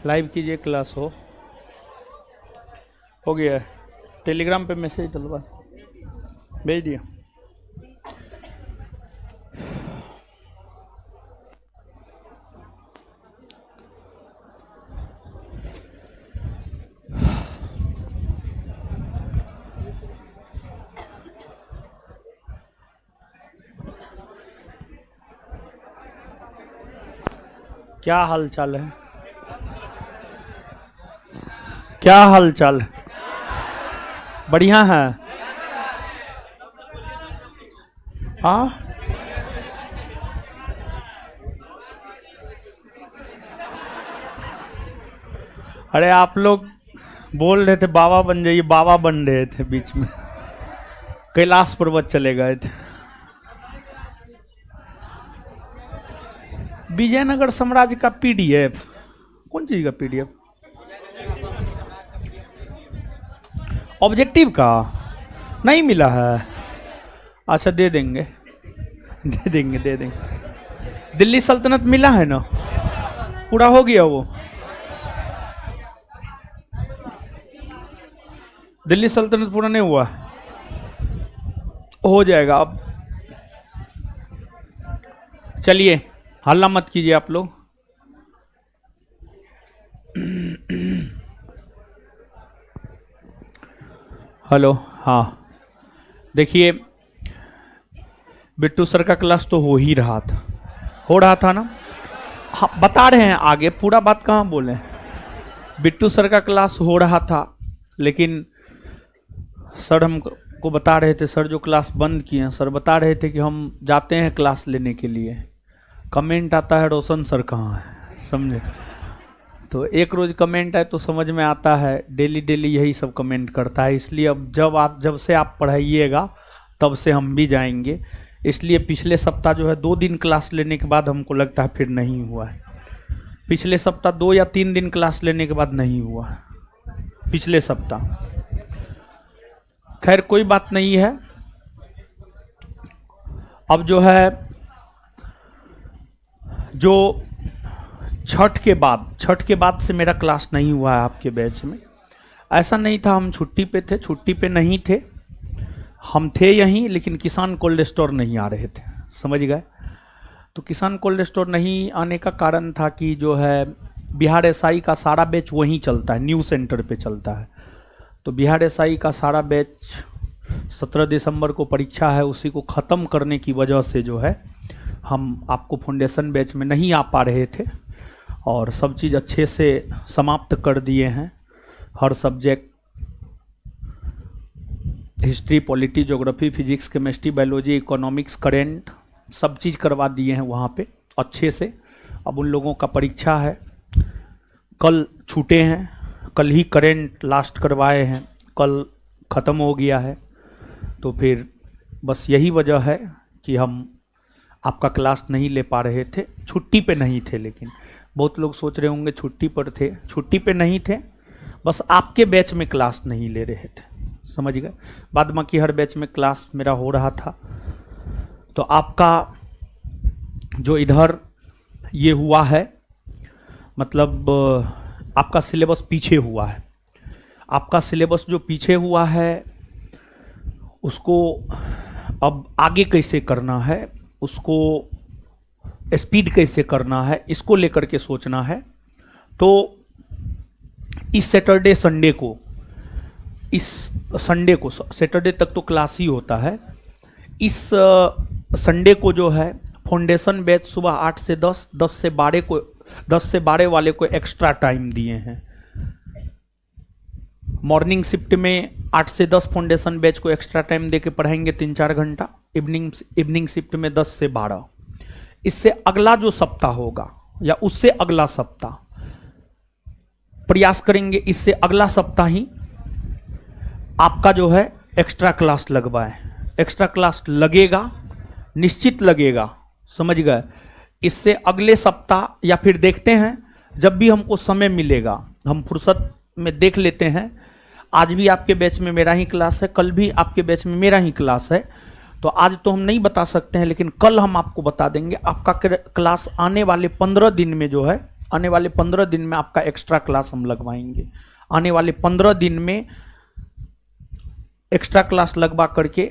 Live कीजिए, class हो गया है। टेलीग्राम पे मैसेज डलवा भेज दिया। क्या हाल चाल है? क्या हाल चाल है? बढ़िया है। हाँ, अरे आप लोग बोल रहे थे बाबा बन जाइए, बाबा बन रहे थे, बीच में कैलाश पर्वत चले गए थे। विजयनगर साम्राज्य का पीडीएफ? कौन चीज का पीडीएफ? ऑब्जेक्टिव का नहीं मिला है? अच्छा, दे देंगे दे देंगे दे देंगे। दिल्ली सल्तनत मिला है ना? पूरा हो गया वो? दिल्ली सल्तनत पूरा नहीं हुआ? हो जाएगा अब। चलिए, हल्ला मत कीजिए आप लोग। हेलो। हाँ, देखिए, बिट्टू सर का क्लास तो हो ही रहा था, हो रहा था ना? हाँ, बता रहे हैं आगे, पूरा बात कहाँ बोले। बिट्टू सर का क्लास हो रहा था, लेकिन सर हमको बता रहे थे, सर जो क्लास बंद किए हैं, सर बता रहे थे कि हम जाते हैं क्लास लेने के लिए। कमेंट आता है रोशन सर कहाँ है, समझे? तो एक रोज कमेंट आए तो समझ में आता है, डेली डेली यही सब कमेंट करता है। इसलिए अब जब से आप पढ़ाइएगा तब से हम भी जाएंगे। इसलिए पिछले सप्ताह जो है 2 दिन क्लास लेने के बाद हमको लगता है फिर नहीं हुआ है। पिछले सप्ताह 2 या 3 दिन क्लास लेने के बाद नहीं हुआ है, पिछले सप्ताह। खैर कोई बात नहीं है। अब जो है, जो छठ के बाद से मेरा क्लास नहीं हुआ है आपके बैच में। ऐसा नहीं था हम छुट्टी पे थे, छुट्टी पे नहीं थे, हम थे यहीं, लेकिन किसान कोल्ड स्टोर नहीं आ रहे थे, समझ गए? तो किसान कोल्ड स्टोर नहीं आने का कारण था कि जो है बिहार एसआई का सारा बैच वहीं चलता है, न्यू सेंटर पे चलता है। तो बिहार एसआई का सारा बैच 17 दिसंबर को परीक्षा है, उसी को ख़त्म करने की वजह से जो है हम आपको फाउंडेशन बैच में नहीं आ पा रहे थे, और सब चीज़ अच्छे से समाप्त कर दिए हैं। हर subject, history, polity, geography, physics, chemistry, biology, economics, current, सब चीज़ करवा दिए हैं वहाँ पे अच्छे से। अब उन लोगों का परीक्षा है, कल छूटे हैं, कल ही करेंट लास्ट करवाए हैं, कल ख़त्म हो गया है। तो फिर बस यही वजह है कि हम आपका क्लास नहीं ले पा रहे थे, छुट्टी पे नहीं थे। लेकिन बहुत लोग सोच रहे होंगे छुट्टी पर थे, छुट्टी पे नहीं थे, बस आपके बैच में क्लास नहीं ले रहे थे, समझ गए? बाद बाकी हर बैच में क्लास मेरा हो रहा था। तो आपका जो इधर ये हुआ है, मतलब आपका सिलेबस पीछे हुआ है। आपका सिलेबस जो पीछे हुआ है उसको अब आगे कैसे करना है, उसको स्पीड कैसे करना है, इसको लेकर के सोचना है। तो इस सैटरडे संडे को, इस संडे को, सैटरडे तक तो क्लास ही होता है, इस संडे को जो है फाउंडेशन बैच सुबह 8 से 10, 10 से 12 वाले को एक्स्ट्रा टाइम दिए हैं। मॉर्निंग शिफ्ट में 8 से 10 फाउंडेशन बैच को एक्स्ट्रा टाइम देके पढ़ाएंगे 3-4 घंटा। इवनिंग शिफ्ट में 10 से 12। इससे अगला जो सप्ताह होगा या उससे अगला सप्ताह प्रयास करेंगे, इससे अगला सप्ताह ही आपका जो है एक्स्ट्रा क्लास लगवाए। एक्स्ट्रा क्लास लगेगा, निश्चित लगेगा, समझ गए? इससे अगले सप्ताह या फिर देखते हैं, जब भी हमको समय मिलेगा हम फुर्सत में देख लेते हैं। आज भी आपके बैच में मेरा ही क्लास है, कल भी आपके बैच में मेरा ही क्लास है। तो आज तो हम नहीं बता सकते हैं, लेकिन कल हम आपको बता देंगे। आपका क्लास आने वाले 15 दिन में जो है आने वाले 15 दिन में आपका एक्स्ट्रा क्लास हम लगवाएंगे। आने वाले 15 दिन में एक्स्ट्रा क्लास लगवा करके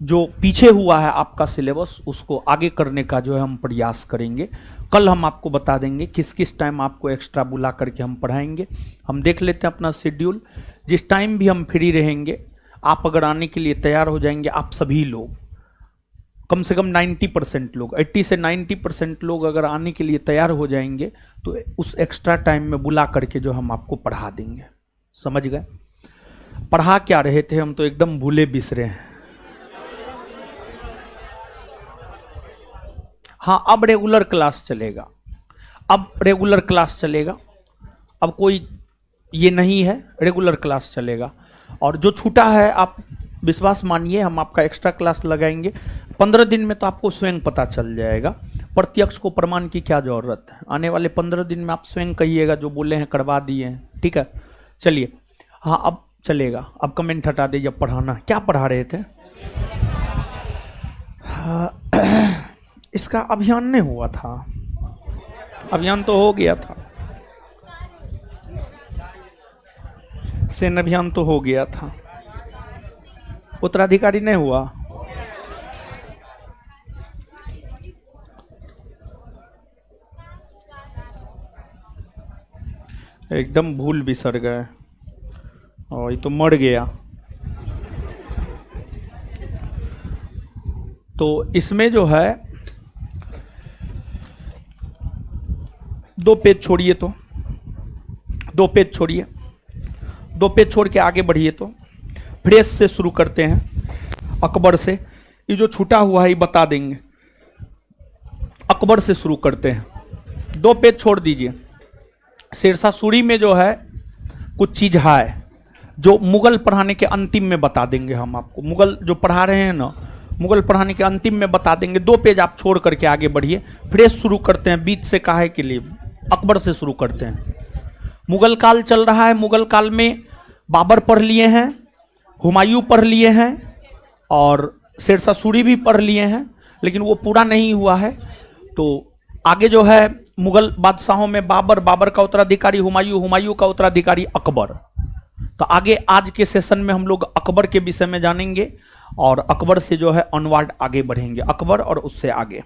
जो पीछे हुआ है आपका सिलेबस उसको आगे करने का जो है हम प्रयास करेंगे। कल हम आपको बता देंगे किस किस टाइम आपको एक्स्ट्रा बुला करके हम पढ़ाएंगे। हम देख लेते हैं अपना शेड्यूल, जिस टाइम भी हम फ्री रहेंगे आप अगर आने के लिए तैयार हो जाएंगे, आप सभी लोग कम से कम 90% लोग, 80 से 90% लोग अगर आने के लिए तैयार हो जाएंगे तो उस एक्स्ट्रा टाइम में बुला करके जो हम आपको पढ़ा देंगे। समझ गए? पढ़ा क्या रहे थे हम तो एकदम भूले बिसरे हैं। हाँ, अब रेगुलर क्लास चलेगा, अब रेगुलर क्लास चलेगा, अब कोई ये नहीं है, रेगुलर क्लास चलेगा। और जो छूटा है आप विश्वास मानिए हम आपका एक्स्ट्रा क्लास लगाएंगे 15 दिन में, तो आपको स्वयं पता चल जाएगा। प्रत्यक्ष को प्रमाण की क्या जरूरत है, आने वाले 15 दिन में आप स्वयं कहिएगा जो बोले हैं करवा दिए हैं। ठीक है, चलिए। हाँ, अब चलेगा, अब कमेंट हटा दीजिए। अब पढ़ाना क्या पढ़ा रहे थे? इसका अभियान नहीं हुआ था, अभियान तो हो गया था, सेना अभियान तो हो गया था, उत्तराधिकारी नहीं हुआ। एकदम भूल बिसर गए और ये तो मर गया। तो इसमें जो है 2 पेज छोड़िए, तो 2 पेज छोड़िए, 2 पेज छोड़ के आगे बढ़िए। तो फ्रेश से शुरू करते हैं, अकबर से। ये जो छूटा हुआ है ये बता देंगे, अकबर से शुरू करते हैं। 2 पेज छोड़ दीजिए। शेरशाह सूरी में जो है कुछ चीज है जो मुगल पढ़ाने के अंतिम में बता देंगे हम आपको। मुगल जो पढ़ा रहे हैं ना, मुगल पढ़ाने के अंतिम में बता देंगे। 2 पेज आप छोड़ करके आगे बढ़िए, फ्रेश शुरू करते हैं। बीच से काहे के लिए, अकबर से शुरू करते हैं। मुगल काल चल रहा है, मुगल काल में बाबर पढ़ लिए हैं, हुमायूं पढ़ लिए हैं और शेरशाह सूरी भी पढ़ लिए हैं, लेकिन वो पूरा नहीं हुआ है। तो आगे जो है मुगल बादशाहों में बाबर, बाबर का उत्तराधिकारी हुमायूं, हुमायूं का उत्तराधिकारी अकबर। तो आगे आज के सेशन में हम लोग अकबर के विषय में जानेंगे और अकबर से जो है ऑनवर्ड आगे बढ़ेंगे, अकबर और उससे आगे।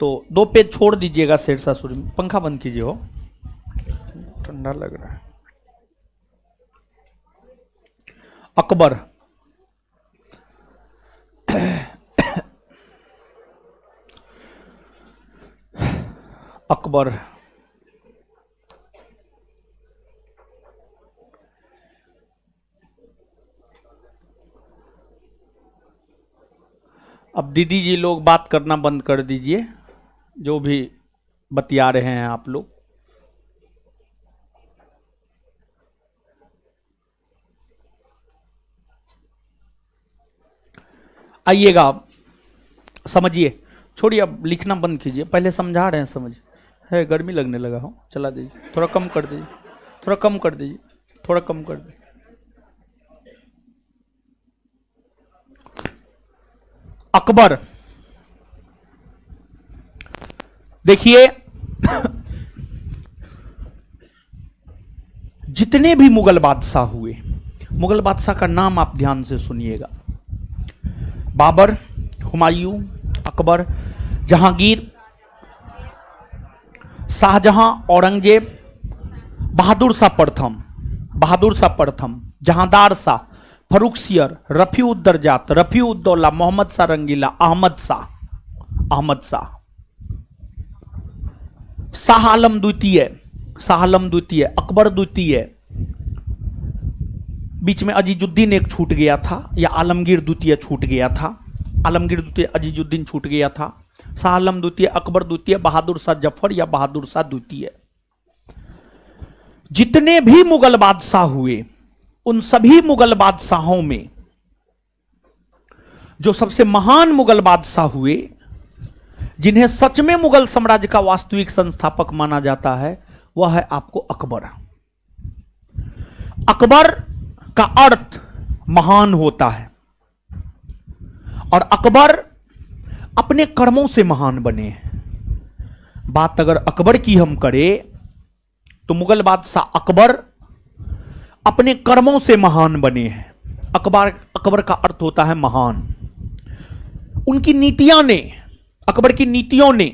तो 2 पेज छोड़ दीजिएगा शेरशाह सूरी में। पंखा बंद कीजिए, हो ठंडा लग रहा है। अकबर अकबर अब दीदी जी लोग बात करना बंद कर दीजिए, जो भी बतिया रहे हैं आप लोग। आइएगा, समझिए, छोड़िए अब लिखना बंद कीजिए। पहले समझा रहे हैं, समझ है, गर्मी लगने लगा हो, चला दीजिए, थोड़ा कम कर दीजिए, थोड़ा कम कर दीजिए, थोड़ा कम कर दीजिए। अकबर देखिए, जितने भी मुगल बादशाह हुए, मुगल बादशाह का नाम आप ध्यान से सुनिएगा। बाबर, हुमायूं, अकबर, जहांगीर, शाहजहां, औरंगजेब, बहादुर शाह प्रथम, बहादुर शाह प्रथम, जहांदार शाह, फर्रुखसियर, रफीउद्दर्जात, रफीउद्दौला, मोहम्मद शाह रंगीला, अहमद शाह, अहमद शाह, शाह आलम द्वितीय, शाह आलम द्वितीय, अकबर द्वितीय, बीच में अजीजुद्दीन एक छूट गया था, या आलमगीर द्वितीय छूट गया था, आलमगीर द्वितीय, अजीजुद्दीन छूट गया था, शाह आलम द्वितीय, अकबर द्वितीय, बहादुर शाह जफर या बहादुर शाह द्वितीय। जितने भी मुगल बादशाह हुए उन सभी मुगल बादशाहों में जो सबसे महान मुगल बादशाह हुए, जिन्हें सच में मुगल साम्राज्य का वास्तविक संस्थापक माना जाता है, वह है आपको अकबर। अकबर का अर्थ महान होता है और अकबर अपने कर्मों से महान बने हैं। बात अगर अकबर की हम करें तो मुगल बादशाह अकबर अपने कर्मों से महान बने हैं। अकबर का अर्थ होता है महान। उनकी नीतियां ने, अकबर की नीतियों ने,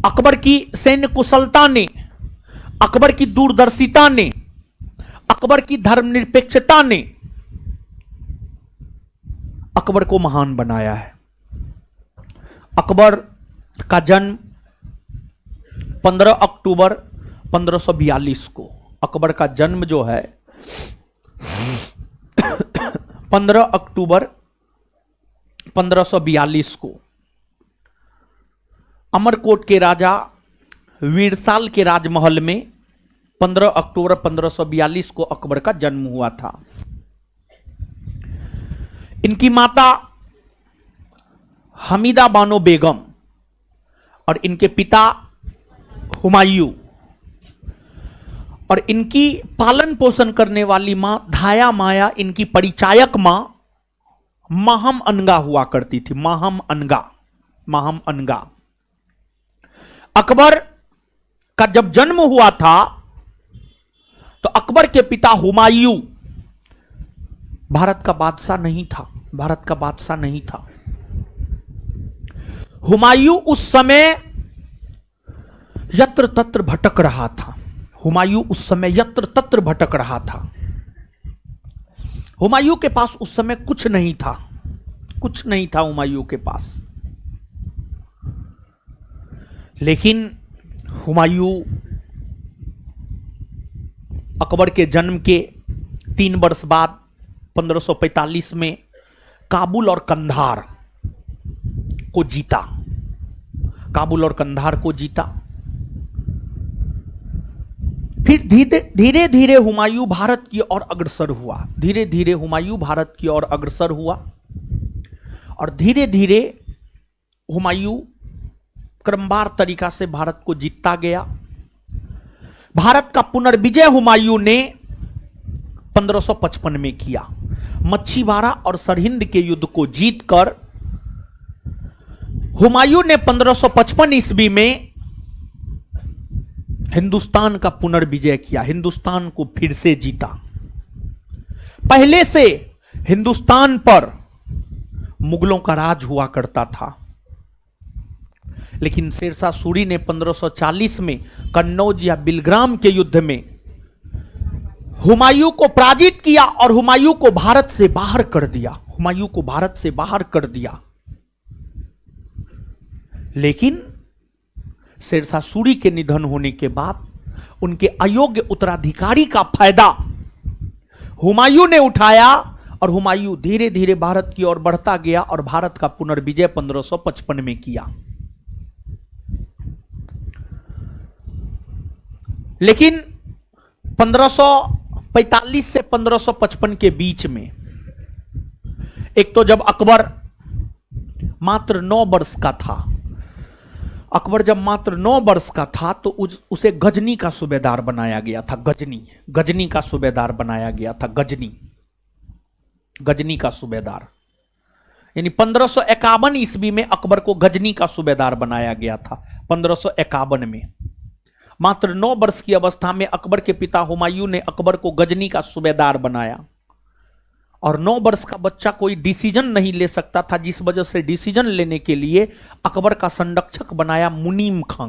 अकबर की सैन्य कुशलता ने, अकबर की दूरदर्शिता ने, अकबर की धर्मनिरपेक्षता ने अकबर को महान बनाया है। अकबर का जन्म 15 अक्टूबर 1542 को, अकबर का जन्म जो है 15 अक्टूबर 1542 को अमरकोट के राजा वीरसाल के राजमहल में 15 अक्टूबर 1542 को अकबर का जन्म हुआ था। इनकी माता हमीदा बानो बेगम और इनके पिता हुमायूं और इनकी पालन पोषण करने वाली मां धाया माया, इनकी परिचायक मां माहम अनगा हुआ करती थी। माहम अनगा। अकबर का जब जन्म हुआ था तो अकबर के पिता हुमायूं भारत का बादशाह नहीं था। हुमायूं उस समय यत्र तत्र भटक रहा था। हुमायूं के पास उस समय कुछ नहीं था हुमायूं के पास। लेकिन हुमायूं अकबर के जन्म के 3 वर्ष बाद 1545 में काबुल और कंधार को जीता। फिर धीरे धीरे हुमायूं भारत की ओर अग्रसर हुआ और धीरे धीरे हुमायूं क्रमवार तरीका से भारत को जीतता गया। भारत का पुनर्विजय हुमायूं ने 1555 में किया। मच्छीवाड़ा और सरहिंद के युद्ध को जीतकर हुमायूं ने 1555 ईस्वी में हिंदुस्तान का पुनर्विजय किया, हिंदुस्तान को फिर से जीता। पहले से हिंदुस्तान पर मुगलों का राज हुआ करता था, लेकिन शेरशाह सूरी ने 1540 में कन्नौज या बिलग्राम के युद्ध में हुमायूं को पराजित किया और हुमायूं को भारत से बाहर कर दिया। लेकिन शेरशाह सूरी के निधन होने के बाद उनके अयोग्य उत्तराधिकारी का फायदा हुमायूं ने उठाया और हुमायूं धीरे धीरे भारत की ओर बढ़ता गया और भारत का पुनर्विजय 1555 में किया। लेकिन 1545 से 1555 के बीच में, एक तो जब अकबर मात्र 9 वर्ष का था, तो उसे गजनी का सूबेदार बनाया गया था। गजनी का सूबेदार, यानी 1551 ईस्वी में अकबर को गजनी का सूबेदार बनाया गया था। 1551 में मात्र 9 वर्ष की अवस्था में अकबर के पिता हुमायूं ने अकबर को गजनी का सूबेदार बनाया। और 9 वर्ष का बच्चा कोई डिसीजन नहीं ले सकता था, जिस वजह से डिसीजन लेने के लिए अकबर का संरक्षक बनाया मुनीम खां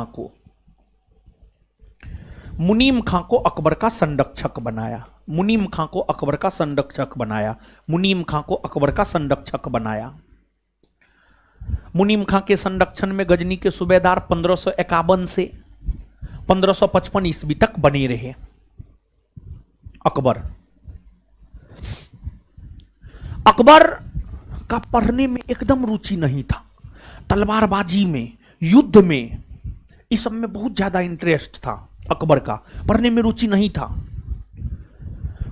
को। मुनीम खां को अकबर का संरक्षक बनाया। मुनीम खां के संरक्षण में गजनी के सूबेदार 1551 से 1555 ईस्वी तक बने रहे। अकबर का पढ़ने में एकदम रुचि नहीं था। तलवारबाजी में, युद्ध में, इस सब में बहुत ज्यादा इंटरेस्ट था अकबर का, पढ़ने में रुचि नहीं था।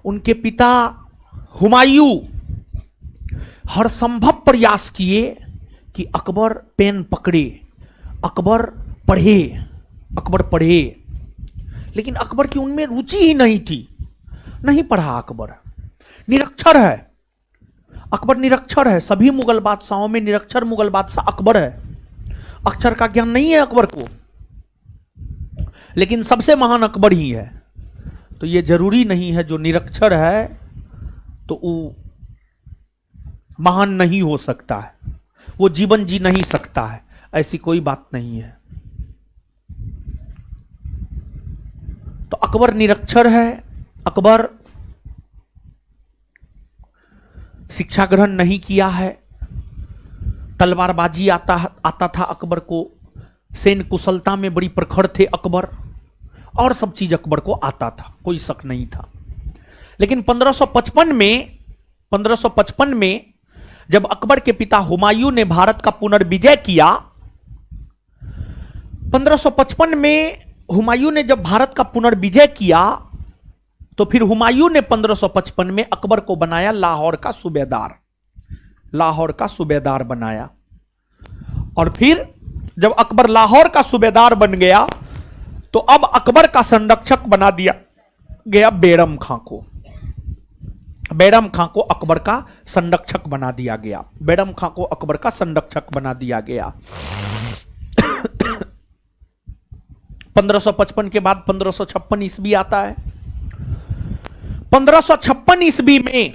उनके पिता हुमायूं हर संभव प्रयास किए कि अकबर पेन पकड़े, अकबर पढ़े, लेकिन अकबर की उनमें रुचि ही नहीं थी। नहीं पढ़ा अकबर, निरक्षर है। अकबर निरक्षर है, सभी मुगल बादशाहों में निरक्षर मुगल बादशाह अकबर है। अक्षर का ज्ञान नहीं है अकबर को, लेकिन सबसे महान अकबर ही है। तो यह जरूरी नहीं है जो निरक्षर है तो वो महान नहीं हो सकता है, वो जीवन जी नहीं सकता है, ऐसी कोई बात नहीं है। तो अकबर निरक्षर है, अकबर शिक्षा ग्रहण नहीं किया है, तलवारबाजी आता था अकबर को, सैन्य कुशलता में बड़ी प्रखर थे अकबर, और सब चीज अकबर को आता था, कोई शक नहीं था। लेकिन 1555 में जब अकबर के पिता हुमायूं ने भारत का पुनर्विजय किया, 1555 में हुमायूं ने जब भारत का पुनर्विजय किया तो फिर हुमायूं ने 1555 में अकबर को बनाया लाहौर का सूबेदार, लाहौर का सूबेदार बनाया। और फिर जब अकबर लाहौर का सूबेदार बन गया तो अब अकबर का संरक्षक बना दिया गया बैरम खां को, बैरम खां को अकबर का संरक्षक बना दिया गया, बैरम खां को अकबर का संरक्षक बना दिया गया। 1555 के बाद 1556 ईस्वी आता है। 1556 ईस्वी में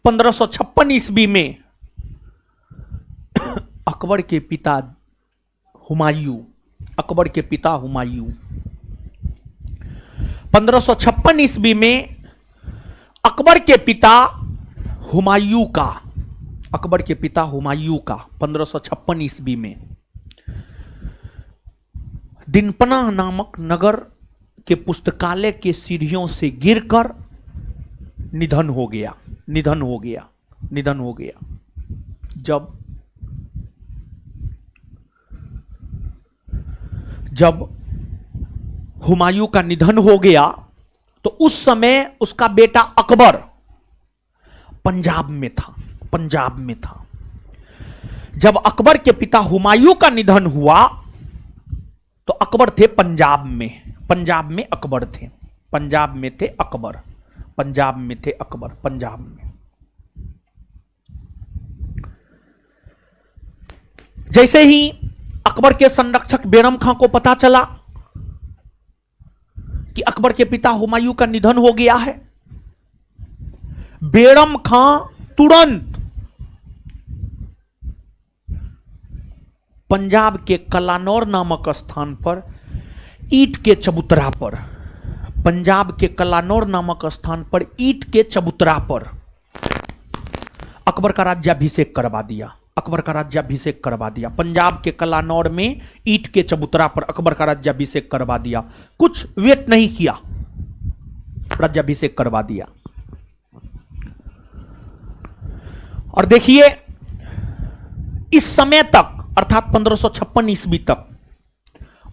1556 ईस्वी में अकबर के पिता हुमायूं, अकबर के पिता हुमायूं 1556 ईस्वी में अकबर के पिता हुमायूं का, अकबर के पिता हुमायूं का 1556 ईस्वी में दिनपना नामक नगर के पुस्तकालय के सीढ़ियों से गिरकर निधन हो गया, निधन हो गया, निधन हो गया। जब हुमायूं का निधन हो गया तो उस समय उसका बेटा अकबर पंजाब में था, पंजाब में था। जब अकबर के पिता हुमायूं का निधन हुआ तो अकबर थे पंजाब में, पंजाब में अकबर थे, पंजाब में थे अकबर, पंजाब में थे अकबर, पंजाब में। जैसे ही अकबर के संरक्षक बैरम खां को पता चला कि अकबर के पिता हुमायूं का निधन हो गया है, बैरम खां तुरंत पंजाब के कलानौर नामक स्थान पर ईंट के चबूतरा पर, पंजाब के कलानौर नामक स्थान पर ईंट के चबूतरा पर अकबर का राज्याभिषेक करवा दिया, अकबर का राज्याभिषेक करवा दिया। पंजाब के कलानौर में ईंट के चबूतरा पर अकबर का राज्याभिषेक करवा दिया, कुछ वेट नहीं किया, राज्याभिषेक करवा दिया। और देखिए इस समय तक अर्थात 1556 ईस्वी तक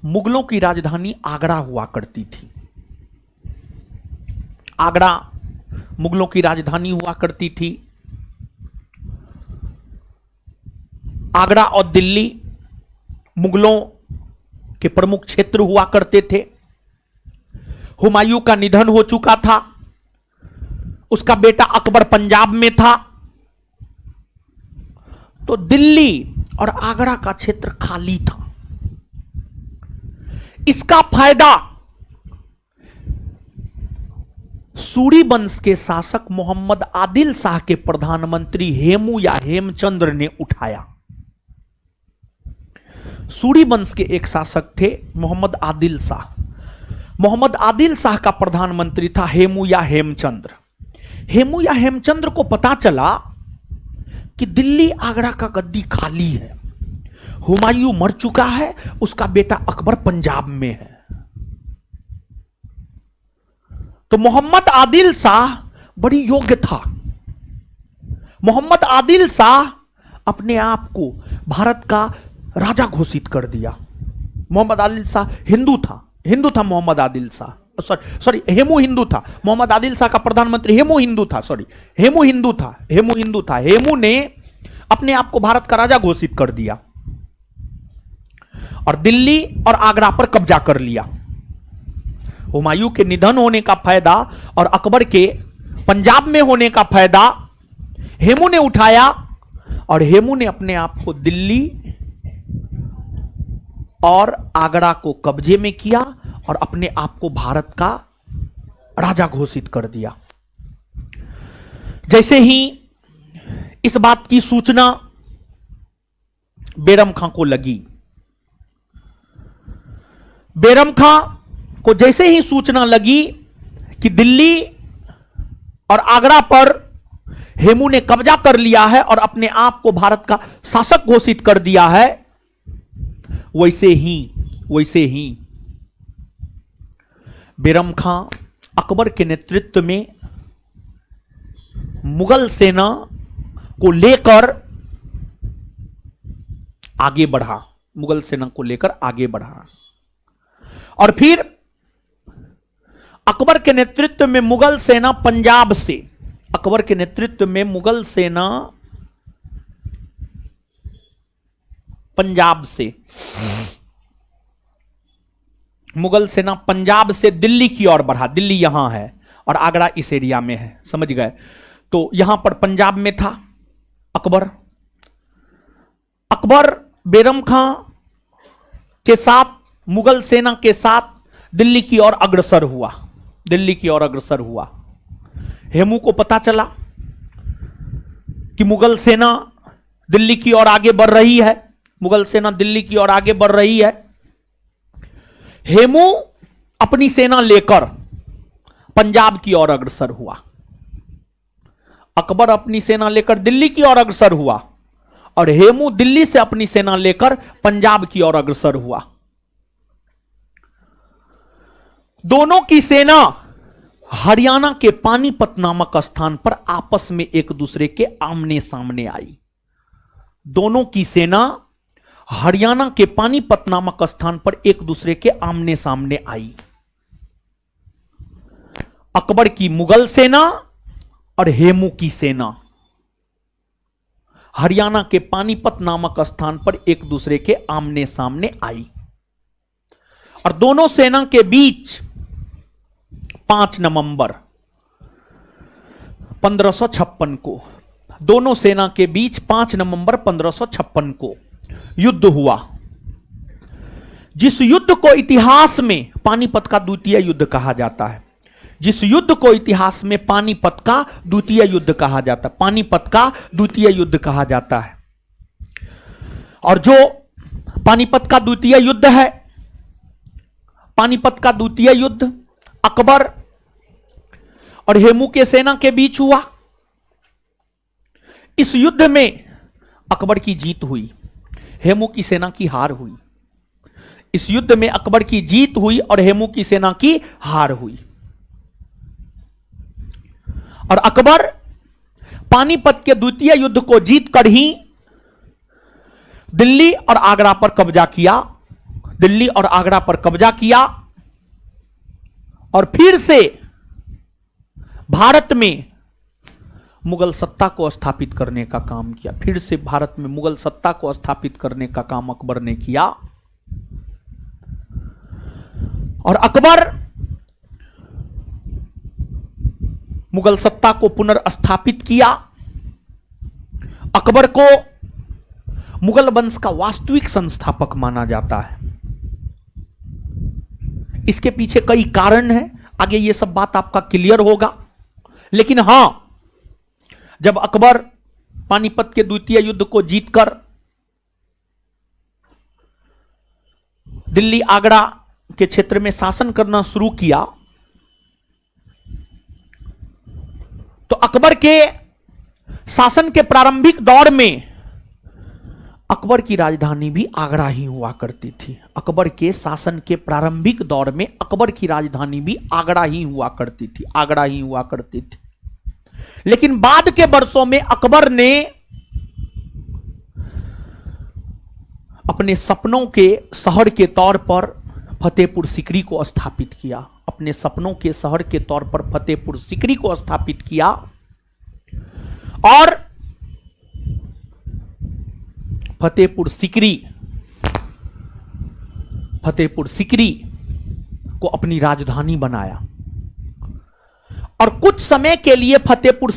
मुगलों की राजधानी आगरा हुआ करती थी, आगरा मुगलों की राजधानी हुआ करती थी। आगरा और दिल्ली मुगलों के प्रमुख क्षेत्र हुआ करते थे। हुमायूं का निधन हो चुका था, उसका बेटा अकबर पंजाब में था, तो दिल्ली और आगरा का क्षेत्र खाली था। इसका फायदा सूरी वंश के शासक मोहम्मद आदिल शाह के प्रधानमंत्री हेमू या हेमचंद्र ने उठाया। सूरी वंश के एक शासक थे मोहम्मद आदिल शाह, मोहम्मद आदिल शाह का प्रधानमंत्री था हेमू या हेमचंद्र। हेमू या हेमचंद्र को पता चला कि दिल्ली आगरा का गद्दी खाली है, हुमायूं मर चुका है, उसका बेटा अकबर पंजाब में है। तो मोहम्मद आदिल शाह बड़ी योग्य था। मोहम्मद आदिल शाह अपने आप को भारत का राजा घोषित कर दिया। मोहम्मद आदिल शाह हिंदू था, हिंदू था मोहम्मद आदिल शाह, सॉरी हेमू हिंदू था, मोहम्मद आदिल शाह का प्रधानमंत्री हेमू हिंदू था, सॉरी हेमू हिंदू था, हेमू हिंदू था। हेमू ने अपने आप को भारत का राजा घोषित कर दिया और दिल्ली और आगरा पर कब्जा कर लिया। हुमायूं के निधन होने का फायदा और अकबर के पंजाब में होने का फायदा हेमू ने उठाया और हेमू ने अपने आप को दिल्ली और आगरा को कब्जे में किया और अपने आप को भारत का राजा घोषित कर दिया। जैसे ही इस बात की सूचना बैरम खां को लगी, बैरम खां को जैसे ही सूचना लगी कि दिल्ली और आगरा पर हेमू ने कब्जा कर लिया है और अपने आप को भारत का शासक घोषित कर दिया है, वैसे ही बैरम खां अकबर के नेतृत्व में मुगल सेना को लेकर आगे बढ़ा, मुगल सेना को लेकर आगे बढ़ा। और फिर अकबर के नेतृत्व में मुगल सेना पंजाब से, अकबर के नेतृत्व में मुगल सेना पंजाब से, मुगल सेना पंजाब से दिल्ली की ओर बढ़ा। दिल्ली यहां है और आगरा इस एरिया में है, समझ गए। तो यहां पर पंजाब में था अकबर। अकबर बैरम खां के साथ, मुगल सेना के साथ दिल्ली की ओर अग्रसर हुआ, दिल्ली की ओर अग्रसर हुआ। हेमू को पता चला कि मुगल सेना दिल्ली की ओर आगे बढ़ रही है, मुगल सेना दिल्ली की ओर आगे बढ़ रही है। हेमू अपनी सेना लेकर पंजाब की ओर अग्रसर हुआ। अकबर अपनी सेना लेकर दिल्ली की ओर अग्रसर हुआ और हेमू दिल्ली से अपनी सेना लेकर पंजाब की ओर अग्रसर हुआ। दोनों की सेना हरियाणा के पानीपत नामक स्थान पर आपस में एक दूसरे के आमने सामने आई। दोनों की सेना हरियाणा के पानीपत नामक स्थान पर एक दूसरे के आमने सामने आई। अकबर की मुगल सेना और हेमू की सेना हरियाणा के पानीपत नामक स्थान पर एक दूसरे के आमने सामने आई और दोनों सेना के बीच 5 नवंबर 1556 को, दोनों सेना के बीच 5 नवंबर 1556 को युद्ध हुआ, जिस युद्ध को इतिहास में पानीपत का द्वितीय युद्ध कहा जाता है, जिस युद्ध को इतिहास में पानीपत का द्वितीय युद्ध कहा जाता है, पानीपत का द्वितीय युद्ध कहा जाता है। और जो पानीपत का द्वितीय युद्ध है, पानीपत का द्वितीय युद्ध अकबर और हेमू के सेना के बीच हुआ। इस युद्ध में अकबर की जीत हुई, हेमू की सेना की हार हुई। इस युद्ध में अकबर की जीत हुई और हेमू की सेना की हार हुई। और अकबर पानीपत के द्वितीय युद्ध को जीतकर ही दिल्ली और आगरा पर कब्जा किया, दिल्ली और आगरा पर कब्जा किया और फिर से भारत में मुगल सत्ता को स्थापित करने का काम किया। फिर से भारत में मुगल सत्ता को स्थापित करने का काम अकबर ने किया। और अकबर मुगल सत्ता को पुनर्स्थापित किया। अकबर को मुगल वंश का वास्तविक संस्थापक माना जाता है। इसके पीछे कई कारण हैं, आगे ये सब बात आपका क्लियर होगा। लेकिन हां, जब अकबर पानीपत के द्वितीय युद्ध को जीतकर दिल्ली आगरा के क्षेत्र में शासन करना शुरू किया, तो अकबर के शासन के प्रारंभिक दौर में अकबर की राजधानी भी आगरा ही हुआ करती थी। अकबर के शासन के प्रारंभिक दौर में अकबर की राजधानी भी आगरा ही हुआ करती थी, आगरा ही हुआ करती थी। लेकिन बाद के वर्षों में अकबर ने अपने सपनों के शहर के तौर पर फतेहपुर सीकरी को स्थापित किया। अपने सपनों के शहर के तौर पर फतेहपुर सीकरी को स्थापित किया और फतेहपुर सीकरी को अपनी राजधानी बनाया। और कुछ समय के लिए फतेहपुर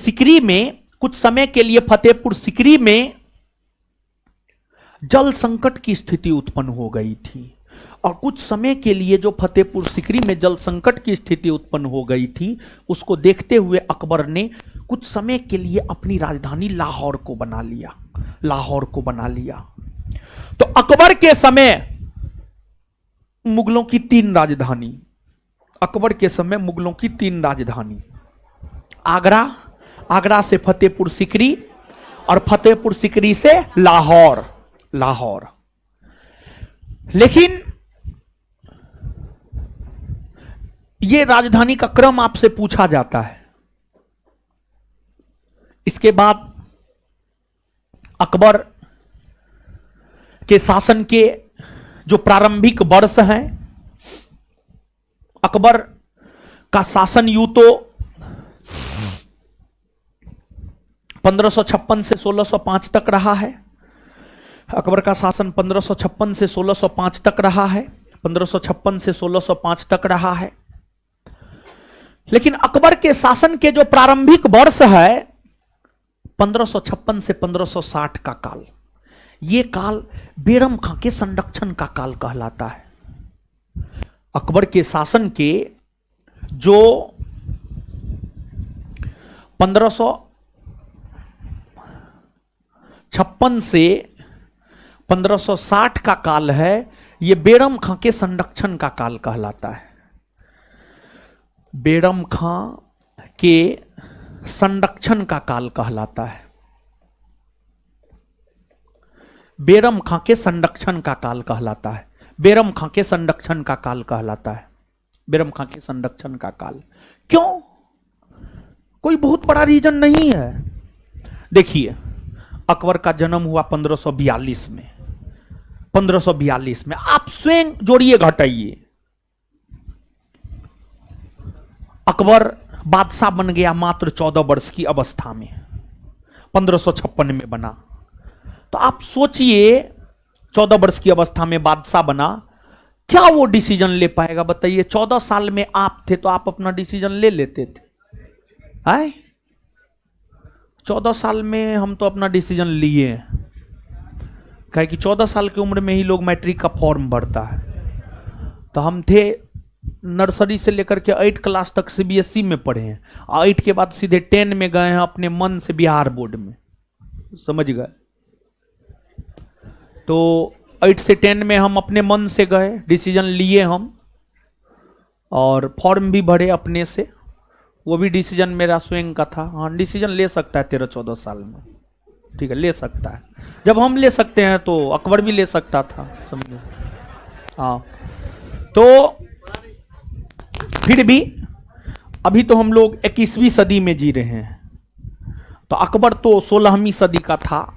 सीकरी में जल संकट की स्थिति उत्पन्न हो गई थी। और कुछ समय के लिए जो फतेहपुर सीकरी में जल संकट की स्थिति उत्पन्न हो गई थी, उसको देखते हुए अकबर ने कुछ समय के लिए अपनी राजधानी लाहौर को बना लिया। तो अकबर के समय मुगलों की तीन राजधानी, आगरा से फतेहपुर सीकरी और फतेहपुर सीकरी से लाहौर। लेकिन यह राजधानी का क्रम आपसे पूछा जाता है। इसके बाद अकबर के शासन के जो प्रारंभिक वर्ष हैं, अकबर का शासन यूं तो 1556 से 1605 तक रहा है। अकबर का शासन 1556 से 1605 तक रहा है। 1556 से 1605 तक रहा है। लेकिन अकबर के शासन के जो प्रारंभिक वर्ष है 1556 से 1560 का काल, यह काल बेरम खां के संरक्षण का काल कहलाता है। अकबर के शासन के जो 1556 से 1560 का काल है, यह बेरम खां के संरक्षण का काल कहलाता है। बेरम खां के संरक्षण का काल कहलाता है। बेरम खां के संरक्षण का काल कहलाता है। बेरम खां के संरक्षण का काल कहलाता है। बेरम खां के संरक्षण का काल क्यों? कोई बहुत बड़ा रीजन नहीं है। देखिए, अकबर का जन्म हुआ 1542 में। 1542 में आप स्वयं जोड़िए घटाइए, अकबर बादशाह बन गया मात्र 14 वर्ष की अवस्था में। 1556 में बना, तो आप सोचिए 14 वर्ष की अवस्था में बादशाह बना, क्या वो डिसीजन ले पाएगा? बताइए, 14 साल में आप थे तो आप अपना डिसीजन ले लेते थे? आए 14 साल में हम तो अपना डिसीजन लिए हैं, कहे कि 14 साल की उम्र में ही लोग मैट्रिक का फॉर्म भरता है। तो हम थे नर्सरी से लेकर के 8 क्लास तक सीबीएसई में पढ़े हैं, और 8 के बाद सीधे 10 में गए हैं अपने मन से बिहार बोर्ड में, समझ गए? तो 8 से 10 में हम अपने मन से गए, डिसीजन लिए हम, और फॉर्म भी भरे अपने से। वो भी डिसीजन मेरा स्वयं का था। हाँ, डिसीजन ले सकता है 13-14 साल में, ठीक है, ले सकता है। जब हम ले सकते हैं तो अकबर भी ले सकता था, समझे? हाँ, तो फिर भी अभी तो हम लोग 21वीं सदी में जी रहे हैं, तो अकबर तो 16वीं सदी का था,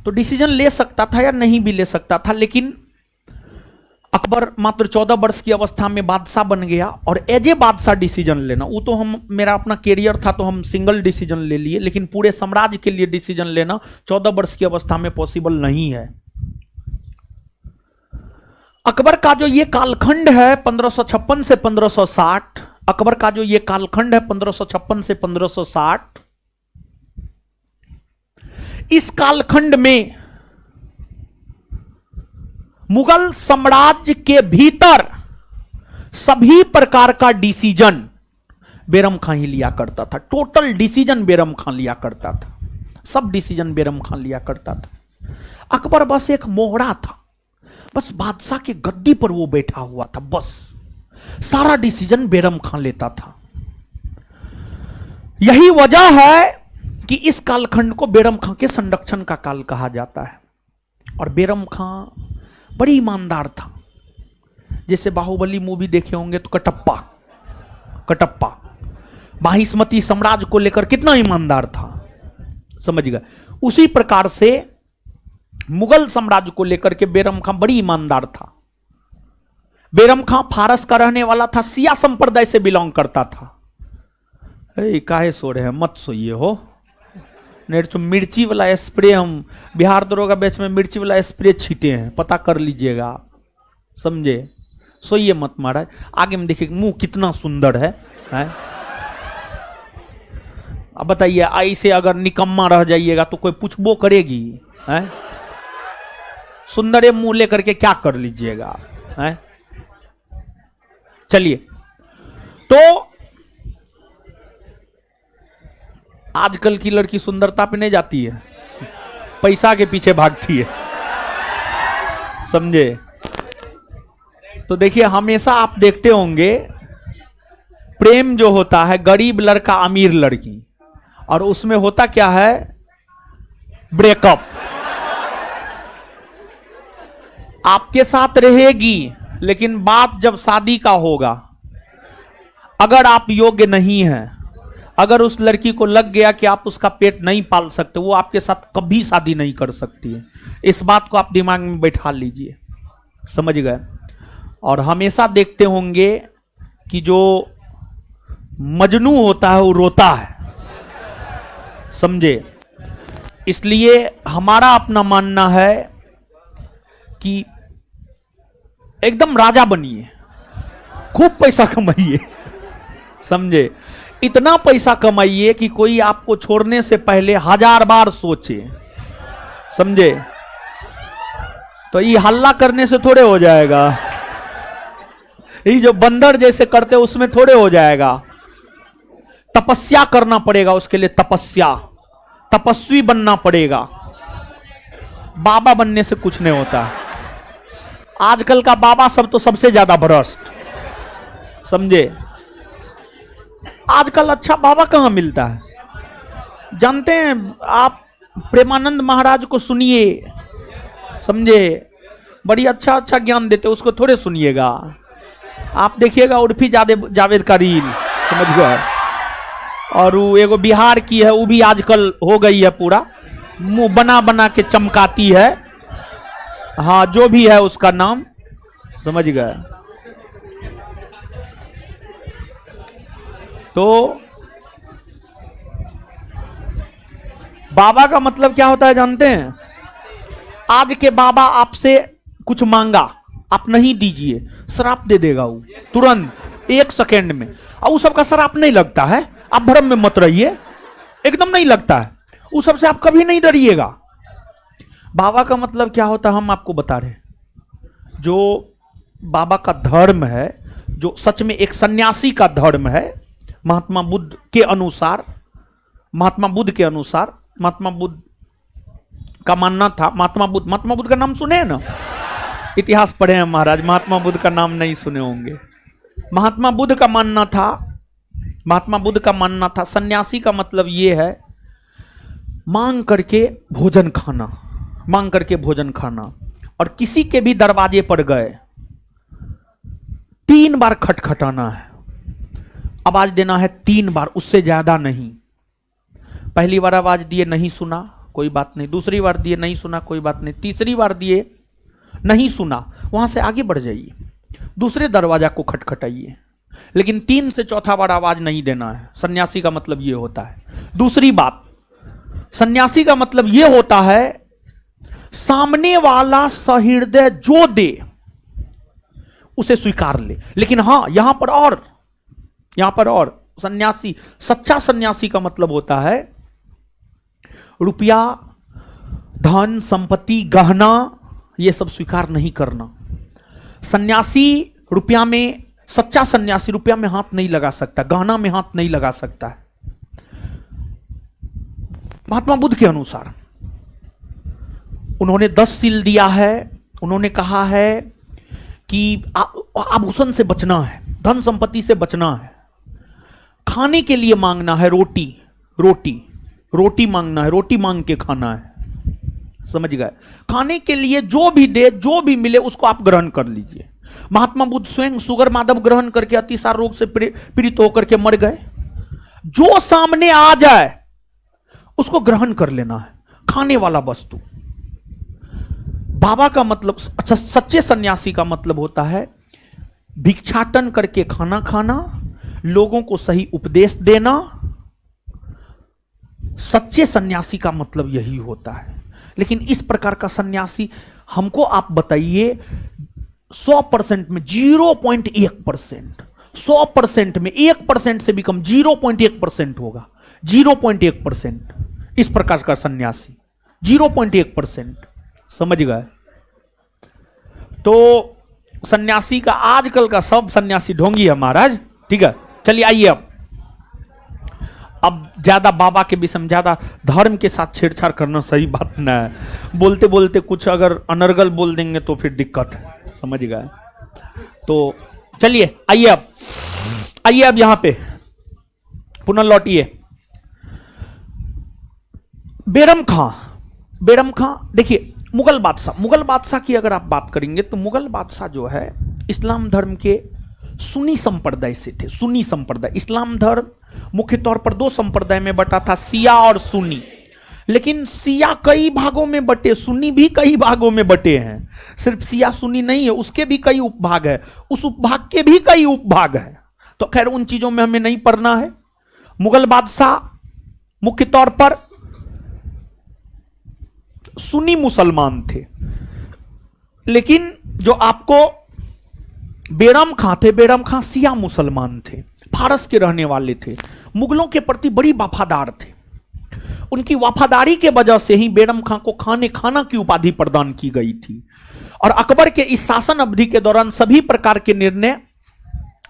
तो डिसीजन ले सकता था या नहीं भी ले सकता था। लेकिन अकबर मात्र 14 वर्ष की अवस्था में बादशाह बन गया, और एज ए बादशाह डिसीजन लेना, वो तो हम, मेरा अपना कैरियर था तो हम सिंगल डिसीजन ले लिए, लेकिन पूरे साम्राज्य के लिए डिसीजन लेना 14 वर्ष की अवस्था में पॉसिबल नहीं है। अकबर का जो ये कालखंड है 1556 से 1560, अकबर का जो ये कालखंड है 1556 से 1560, इस कालखंड में मुगल साम्राज्य के भीतर सभी प्रकार का डिसीजन बेरम खां ही लिया करता था। टोटल डिसीजन बेरम खां लिया करता था, सब डिसीजन बेरम खां लिया करता था। अकबर बस एक मोहरा था, बस बादशाह के गद्दी पर वो बैठा हुआ था, बस सारा डिसीजन बेरम खां लेता था। यही वजह है कि इस कालखंड को बेरम खां के संरक्षण का काल कहा जाता है। और बेरम खां बड़ी ईमानदार था। जैसे बाहुबली मूवी देखे होंगे तो कटप्पा माहिष्मती साम्राज्य को लेकर कितना ईमानदार था, समझ गए? उसी प्रकार से मुगल साम्राज्य को लेकर के बेरम खां बड़ी ईमानदार था। बेरम खां फारस का रहने वाला था, सिया संप्रदाय से बिलोंग करता था। काहे सो रहे हैं? मत सोइए हो, नहीं तो मिर्ची वाला स्प्रे, हम बिहार दरोगा बैच में मिर्ची वाला स्प्रे छीटे हैं, पता कर लीजिएगा, समझे? सोइए मत महाराज, आगे में देखिए मुंह कितना सुंदर है? अब बताइए, ऐसे अगर निकम्मा रह जाइएगा तो कोई पूछबो करेगी? हैं? सुंदर मुंह लेकर के क्या कर लीजिएगा? हैं? चलिए, तो आजकल की लड़की सुंदरता पे नहीं जाती है, पैसा के पीछे भागती है, समझे? तो देखिए, हमेशा आप देखते होंगे प्रेम जो होता है, गरीब लड़का अमीर लड़की, और उसमें होता क्या है? ब्रेकअप। आपके साथ रहेगी, लेकिन बात जब शादी का होगा, अगर आप योग्य नहीं हैं, अगर उस लड़की को लग गया कि आप उसका पेट नहीं पाल सकते, वो आपके साथ कभी शादी नहीं कर सकती है। इस बात को आप दिमाग में बैठा लीजिए, समझ गए? और हमेशा देखते होंगे कि जो मजनू होता है वो रोता है, समझे? इसलिए हमारा अपना मानना है कि एकदम राजा बनिए, खूब पैसा कमाइए, समझे? इतना पैसा कमाइए कि कोई आपको छोड़ने से पहले 1000 बार सोचे, समझे? तो ये हल्ला करने से थोड़े हो जाएगा, ये जो बंदर जैसे करते उसमें थोड़े हो जाएगा। तपस्या करना पड़ेगा उसके लिए, तपस्या, तपस्वी बनना पड़ेगा। बाबा बनने से कुछ नहीं होता। आजकल का बाबा सब तो सबसे ज्यादा भ्रष्ट, समझे? आजकल अच्छा बाबा कहां मिलता है? जानते हैं आप, प्रेमानंद महाराज को सुनिए, समझे? बड़ी अच्छा अच्छा ज्ञान देते, उसको थोड़े सुनिएगा। आप देखिएगा उर्फी जावेद का रील, समझ गए? और वो एगो बिहार की है, वो भी आजकल हो गई है पूरा, मुंह बना बना के चमकाती है। हाँ, जो भी है उसका नाम, समझ गए? तो बाबा का मतलब क्या होता है जानते हैं? आज के बाबा आपसे कुछ मांगा, आप नहीं दीजिए, श्राप दे देगा वो तुरंत, 1 सेकेंड में। और वो सबका श्राप नहीं लगता है, आप भ्रम में मत रहिए, एकदम नहीं लगता है। वो सबसे आप कभी नहीं डरिएगा। बाबा का मतलब क्या होता है हम आपको बता रहे हैं। जो बाबा का धर्म है, जो सच में एक सन्यासी का धर्म है, महात्मा बुद्ध के अनुसार, महात्मा बुद्ध का मानना था, महात्मा बुद्ध का नाम सुने हैं ना? इतिहास पढ़े हैं महाराज, महात्मा बुद्ध का नाम नहीं सुने होंगे। महात्मा बुद्ध का मानना था सन्यासी का मतलब यह है मांग करके भोजन खाना, और किसी के भी दरवाजे पर गए 3 बार खटखटाना है, आवाज देना है 3 बार, उससे ज्यादा नहीं। पहली बार आवाज दिए, नहीं सुना, कोई बात नहीं। दूसरी बार दिए, नहीं सुना, कोई बात नहीं। तीसरी बार दिए, नहीं सुना, वहां से आगे बढ़ जाइए, दूसरे दरवाजा को खटखटाइए, लेकिन 3 से चौथा बार आवाज नहीं देना है। सन्यासी का मतलब यह होता है। दूसरी बात, सन्यासी का मतलब यह होता है सामने वाला सहृदय जो दे उसे स्वीकार ले। लेकिन हां, यहां पर और सन्यासी, सच्चा सन्यासी का मतलब होता है रुपया, धन, संपत्ति, गहना, यह सब स्वीकार नहीं करना। सन्यासी रुपया में, सच्चा सन्यासी रुपया में हाथ नहीं लगा सकता, गहना में हाथ नहीं लगा सकता है। महात्मा बुद्ध के अनुसार उन्होंने 10 सील दिया है। उन्होंने कहा है कि आभूषण से बचना है, धन संपत्ति से बचना है, खाने के लिए मांगना है रोटी मांगना है, रोटी मांग के खाना है, समझ गए? खाने के लिए जो भी दे, जो भी मिले उसको आप ग्रहण कर लीजिए। महात्मा बुद्ध स्वयं शुगर मादक ग्रहण करके अतिसार रोग से पीड़ित होकर के मर गए। जो सामने आ जाए उसको ग्रहण कर लेना है, खाने वाला वस्तु। बाबा का मतलब, अच्छा, सच्चे सन्यासी का मतलब होता है भिक्षाटन करके खाना खाना, लोगों को सही उपदेश देना। सच्चे सन्यासी का मतलब यही होता है। लेकिन इस प्रकार का सन्यासी हमको आप बताइए 100% में 0.1%, 100% में 1% से भी कम 0.1% होगा 0.1%। इस प्रकार का सन्यासी 0.1%, समझ गए। तो सन्यासी का आजकल का सब सन्यासी ढोंगी है महाराज, ठीक है। चलिए आइए अब ज्यादा बाबा के विषय में, ज्यादा धर्म के साथ छेड़छाड़ करना सही बात ना है। बोलते बोलते कुछ अगर अनर्गल बोल देंगे तो फिर दिक्कत है, समझ गए। तो चलिए आइए अब यहां पे पुनः लौटिए। बेरम खां देखिए, मुगल बादशाह की अगर आप बात करेंगे तो मुगल बादशाह जो है इस्लाम धर्म के सुन्नी संप्रदाय से थे। सुन्नी संप्रदाय, इस्लाम धर्म मुख्य तौर पर दो संप्रदाय में बटा था, शिया और सुन्नी। लेकिन शिया कई भागों में बटे, सुन्नी भी कई भागों में बटे हैं। सिर्फ शिया सुन्नी नहीं है, उसके भी कई उपभाग है, उस उपभाग के भी कई उपभाग है। तो खैर उन चीजों में हमें नहीं पढ़ना है। मुगल बादशाह मुख्य तौर पर सुन्नी मुसलमान थे, लेकिन जो आपको बेरम खां थे, बेरम खां शिया मुसलमान थे, फारस के रहने वाले थे, मुगलों के प्रति बड़ी वफादार थे। उनकी वफादारी के वजह से ही बेरम खां को खाना की उपाधि प्रदान की गई थी। और अकबर के इस शासन अवधि के दौरान सभी प्रकार के निर्णय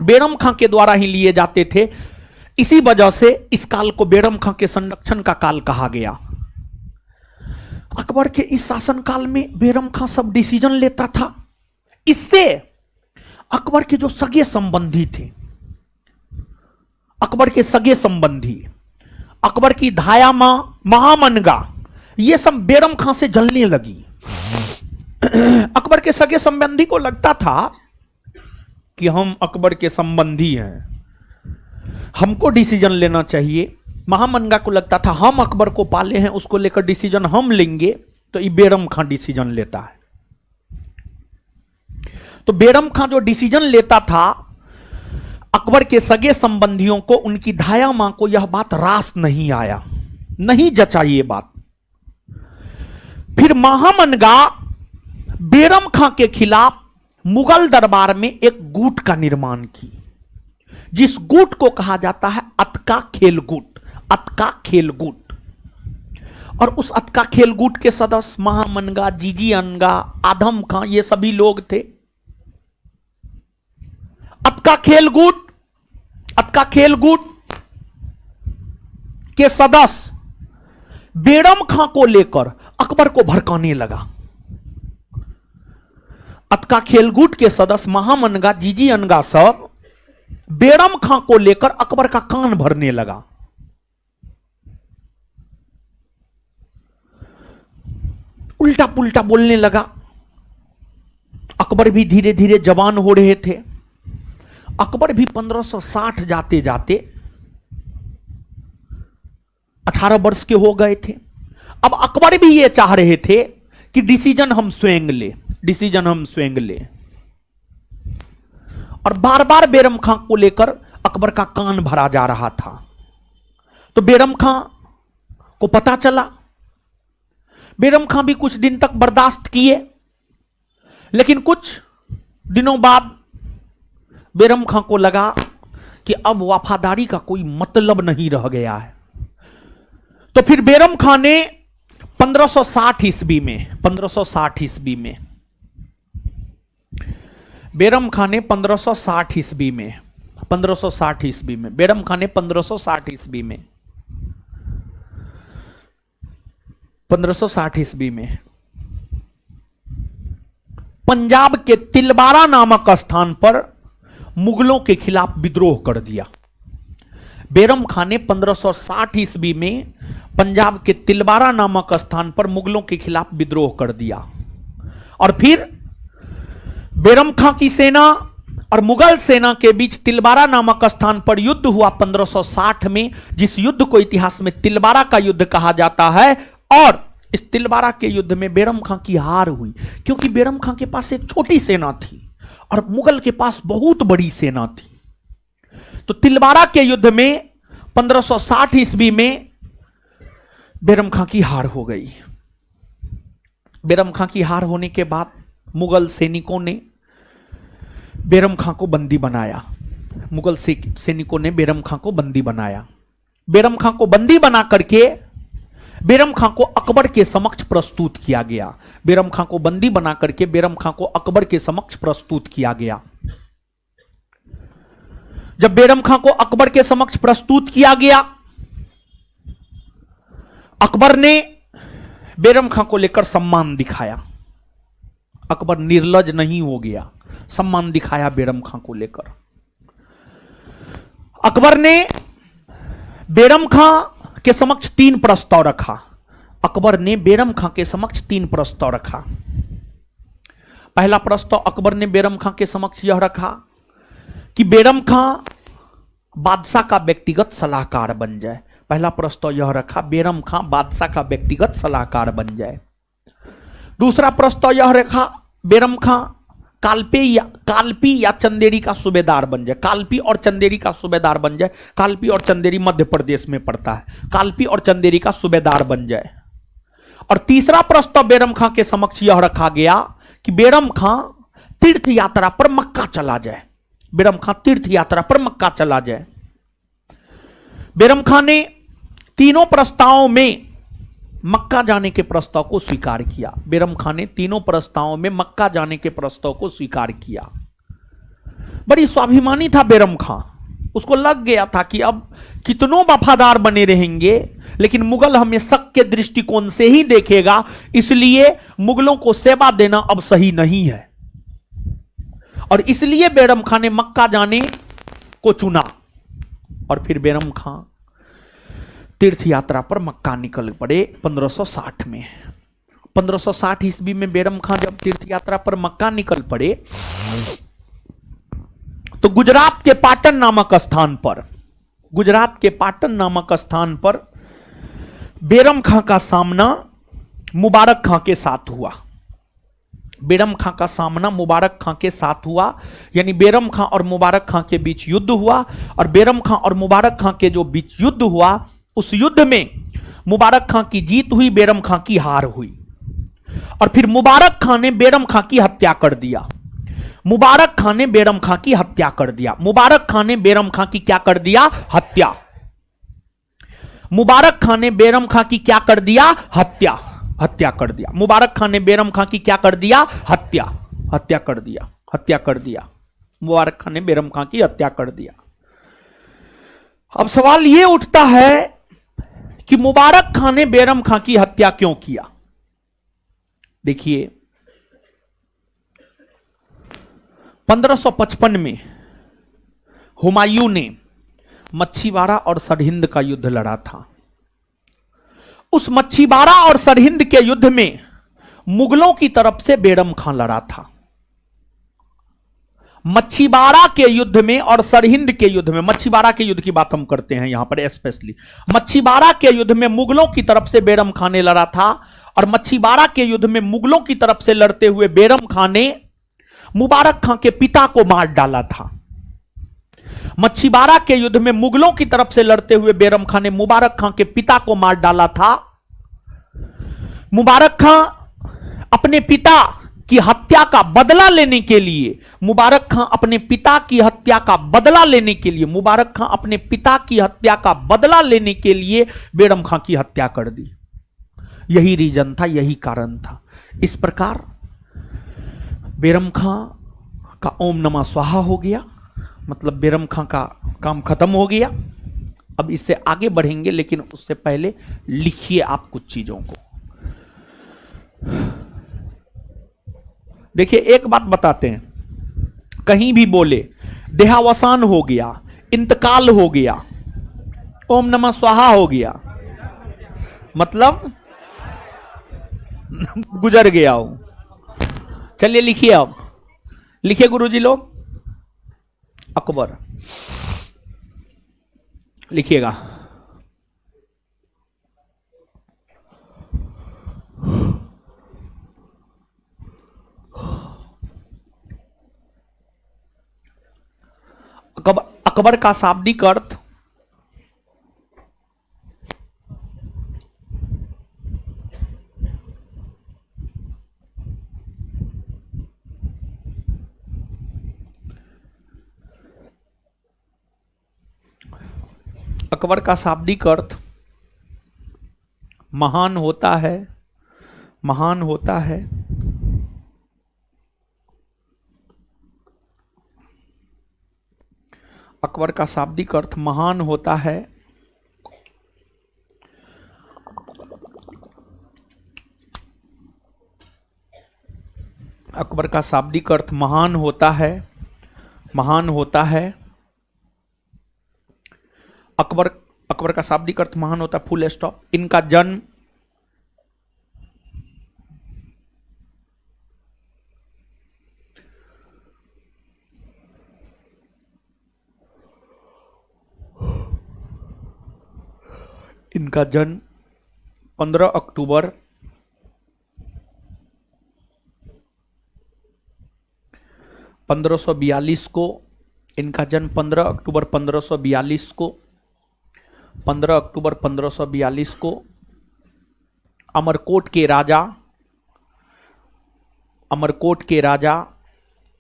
बेरम खां के द्वारा ही लिए जाते थे। इसी वजह से इस काल को बेरम खां के संरक्षण का काल कहा गया। अकबर के इस शासन काल में बेरम खां सब डिसीजन लेता था। इससे अकबर के जो सगे संबंधी थे, अकबर के सगे संबंधी, अकबर की धाया मां महामनगा, ये सब बेरम खां से जलने लगी। अकबर के सगे संबंधी को लगता था कि हम अकबर के संबंधी हैं, हमको डिसीजन लेना चाहिए। महामनगा को लगता था हम अकबर को पाले हैं, उसको लेकर डिसीजन हम लेंगे, तो ये बेरम खां डिसीजन लेता है। तो बेरम खां जो डिसीजन लेता था, अकबर के सगे संबंधियों को, उनकी धाया मां को यह बात रास नहीं आया, नहीं जचा ये बात। फिर महामनगा बेरम खां के खिलाफ मुगल दरबार में एक गुट का निर्माण की, जिस गुट को कहा जाता है अतका खेल गुट। अतका खेल गुट, और उस अतका खेल गुट के सदस्य महामनगा, जीजी अनगा, आदम खां, ये सभी लोग थे। अतका खेल गुट के सदस्य बेरम खां को लेकर अकबर को भड़काने लगा। अतका खेल गुट के सदस्य महामनगा, जीजी अनगा सब बेरम खां को लेकर अकबर का कान भरने लगा। उल्टा पुल्टा बोलने लगा। अकबर भी धीरे धीरे जवान हो रहे थे। अकबर भी 1560 जाते जाते 18 वर्ष के हो गए थे। अब अकबर भी ये चाह रहे थे कि डिसीजन हम स्वयं ले, और बार बार बेरम खां को लेकर अकबर का कान भरा जा रहा था। तो बेरम खां को पता चला। बेरम खां भी कुछ दिन तक बर्दाश्त किए, लेकिन कुछ दिनों बाद बेरम खां को लगा कि अब वफादारी का कोई मतलब नहीं रह गया है। तो फिर बेरम खां ने 1560 ईस्वी में बेरम खां ने 1560 ईस्वी में पंजाब के तिलवारा नामक स्थान पर मुगलों के खिलाफ विद्रोह कर दिया। बेरम खां ने 1560 ईस्वी में पंजाब के तिलवारा नामक स्थान पर मुगलों के खिलाफ विद्रोह कर दिया। और फिर बेरम खां की सेना और मुगल सेना के बीच तिलवारा नामक स्थान पर युद्ध हुआ 1560 में, जिस युद्ध को इतिहास में तिलवारा का युद्ध कहा जाता है। और इस तिलवारा के युद्ध में बेरम खां की हार हुई, क्योंकि बेरम खां के पास एक छोटी सेना थी और मुगल के पास बहुत बड़ी सेना थी। तो तिलवारा के युद्ध में 1560 ईस्वी में बेरम खां की हार हो गई। बेरम खां की हार होने के बाद मुगल सैनिकों ने बेरम खां को बंदी बनाया। बेरम खां को बंदी बना करके बेरम खां को अकबर के समक्ष प्रस्तुत किया गया। बेरम खां को बंदी बना करके बेरम खां को अकबर के समक्ष प्रस्तुत किया गया। जब बेरम खां को अकबर के समक्ष प्रस्तुत किया गया, अकबर ने बेरम खां को लेकर सम्मान दिखाया। अकबर निर्लज नहीं हो गया, सम्मान दिखाया बेरम खां को लेकर। अकबर ने बेरम खां के समक्ष 3 प्रस्ताव रखा। अकबर ने बेरम खां के समक्ष 3 प्रस्ताव रखा। पहला प्रस्ताव अकबर ने बेरम खां के समक्ष यह रखा कि बेरम खां बादशाह का व्यक्तिगत सलाहकार बन जाए। पहला प्रस्ताव यह रखा, बेरम खां बादशाह का व्यक्तिगत सलाहकार बन जाए। दूसरा प्रस्ताव यह रखा, बेरम खां कालपी या चंदेरी का सूबेदार बन जाए। कालपी और चंदेरी का सूबेदार बन जाए। कालपी और चंदेरी मध्य प्रदेश में पड़ता है। कालपी और चंदेरी का सूबेदार बन जाए। और तीसरा प्रस्ताव बेरम खां के समक्ष यह रखा गया कि बेरम खां तीर्थ यात्रा पर मक्का चला जाए। बेरम खां तीर्थ यात्रा पर मक्का चला जाए। बेरम खां ने तीनों प्रस्तावों में मक्का जाने के प्रस्ताव को स्वीकार किया। बेरम खां ने तीनों प्रस्तावों में मक्का जाने के प्रस्ताव को स्वीकार किया। बड़ी स्वाभिमानी था बेरम खां। उसको लग गया था कि अब कितनों वफादार बने रहेंगे, लेकिन मुगल हमें शक के दृष्टिकोण से ही देखेगा, इसलिए मुगलों को सेवा देना अब सही नहीं है। और इसलिए बेरम खां ने मक्का जाने को चुना। और फिर बेरम खां तीर्थ यात्रा पर मक्का निकल पड़े 1560 में। 1560 ईस्वी में बेरम खां जब तीर्थ यात्रा पर मक्का निकल पड़े तो गुजरात के पाटन नामक स्थान पर बेरम खां का सामना मुबारक खां के साथ हुआ। बेरम खां का सामना मुबारक खां के साथ हुआ, यानी बेरम खां और मुबारक खां के बीच युद्ध हुआ। और बेरम खां और मुबारक खां के जो बीच युद्ध हुआ, उस युद्ध में मुबारक खां की जीत हुई, बेरम खां की हार हुई। और फिर मुबारक खां ने बेरम खां की हत्या कर दिया। मुबारक खां ने बेरम खां की हत्या कर दिया। मुबारक खां ने बेरम खां की क्या कर दिया? हत्या। मुबारक खां ने बेरम खां की क्या कर दिया? हत्या कर दिया। मुबारक खां ने बेरम खां की क्या कर दिया? हत्या कर दिया। मुबारक खां ने बेरम खां की हत्या कर दिया। अब सवाल यह उठता है कि मुबारक खां ने बेरम खां की हत्या क्यों किया? देखिए, 1555 में हुमायूं ने मच्छीवाड़ा और सरहिंद का युद्ध लड़ा था। उस मच्छीवाड़ा और सरहिंद के युद्ध में मुगलों की तरफ से बेरम खां लड़ा था। मच्छीवाड़ा के युद्ध में और सरहिंद के युद्ध में, मच्छीवाड़ा के युद्ध की बात हम करते हैं यहां पर स्पेशली, मच्छीवाड़ा के युद्ध में मुगलों की तरफ से बेरम खां ने लड़ा था। और मच्छीवाड़ा के युद्ध में मुगलों की तरफ से लड़ते हुए बेरम खां ने मुबारक खां के पिता को मार डाला था। मच्छीवाड़ा के युद्ध में मुगलों की तरफ से लड़ते हुए बेरम खां ने मुबारक खां के पिता को मार डाला था। मुबारक खां अपने पिता की हत्या का बदला लेने के लिए, मुबारक खां अपने पिता की हत्या का बदला लेने के लिए, मुबारक खां अपने पिता की हत्या का बदला लेने के लिए बेरम खां की हत्या कर दी। यही रीजन था, यही कारण था। इस प्रकार बेरम खां का ओम नमः स्वाहा हो गया, मतलब बेरम खां का काम खत्म हो गया। अब इससे आगे बढ़ेंगे, लेकिन उससे पहले लिखिए आप कुछ चीजों को। देखिए, एक बात बताते हैं, कहीं भी बोले देहावसान हो गया, इंतकाल हो गया, ओम नमः स्वाहा हो गया, मतलब गुजर गया हूं। चलिए लिखिए, अब लिखिए गुरुजी लोग। अकबर लिखिएगा। अकबर का शाब्दिक अर्थ अकबर का शाब्दिक अर्थ महान होता है, महान होता है। अकबर का शाब्दिक अर्थ महान होता है। अकबर का शाब्दिक अर्थ महान होता है, महान होता है। अकबर का शाब्दिक अर्थ महान होता है, फुल स्टॉप। इनका जन्म इनका जन्म 15 अक्टूबर 1542 को, इनका जन्म 15 अक्टूबर 1542 को, 15 अक्टूबर 1542 को अमरकोट के राजा, अमरकोट के राजा,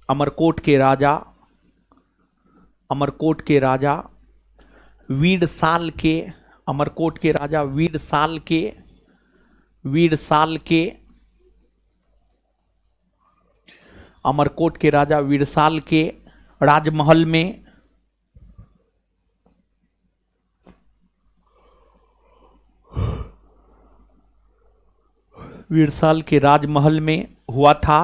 अमरकोट के राजा, अमरकोट के राजा वीरसाल के, अमरकोट के राजा वीरसाल के, वीरसाल के, अमरकोट के राजा वीरसाल के राजमहल में, वीरसाल के राजमहल में हुआ था,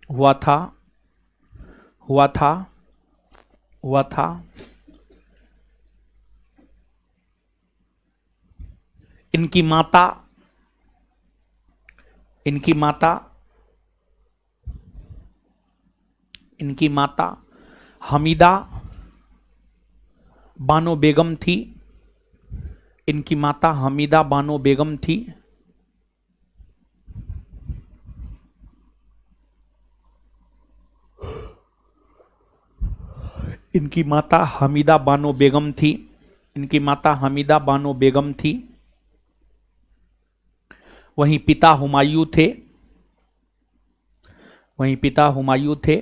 हुआ था, हुआ था, हुआ था। इनकी माता, इनकी माता, इनकी माता हमीदा बानो बेगम थी, इनकी माता हमीदा बानो बेगम थी। इनकी माता हमीदा बानो बेगम थी, इनकी माता हमीदा बानो बेगम थी। वहीं पिता हुमायूं थे, वहीं पिता हुमायूं थे।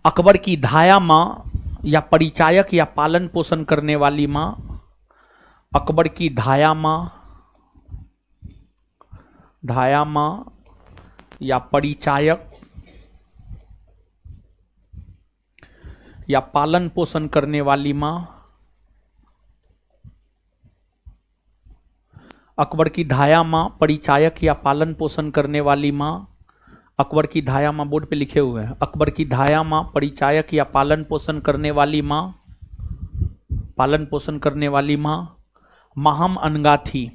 अकबर की धाया मां या परिचायक या पालन पोषण करने वाली मां, अकबर की धाया मां, धाया मां या परिचायक या पालन पोषण करने वाली मां, अकबर की धाया मां, परिचायक या पालन पोषण करने वाली मां, अकबर की धाया मां, बोर्ड पे लिखे हुए हैं, अकबर की धाया मां, परिचायक या पालन पोषण करने वाली मां, पालन पोषण करने वाली मां माहम अनगा थी,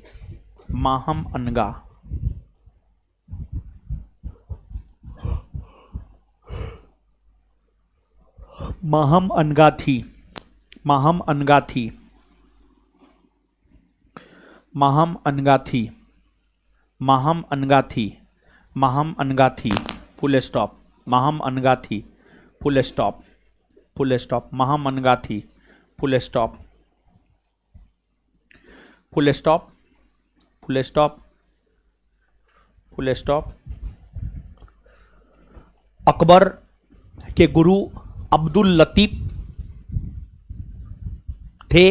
माहम अनगा। माहम अनगा थी, माहम अनगा थी, माहम अनगा थी, माहम अनगा थी, माहम अनगा थी, फुल स्टॉप, माहम अनगा थी, full stop, full stop, Maham अनगा थी, full stop, full stop, full stop, full stop. Akbar के गुरु अब्दुल लतीफ थे,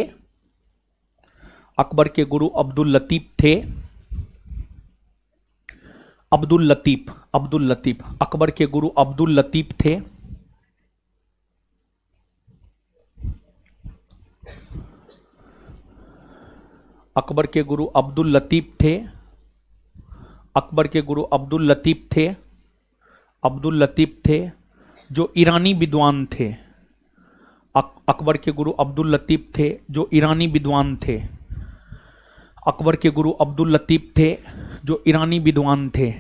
अकबर के गुरु अब्दुल लतीफ थे, अब्दुल लतीफ, अब्दुल लतीफ, अकबर के गुरु अब्दुल लतीफ थे। अकबर के गुरु अब्दुल लतीफ थे, अकबर के गुरु अब्दुल लतीफ थे, अब्दुल लतीफ थे जो ईरानी विद्वान थे। अकबर के गुरु अब्दुल लतीफ थे जो ईरानी विद्वान थे। अकबर के गुरु अब्दुल लतीफ थे जो ईरानी विद्वान थे।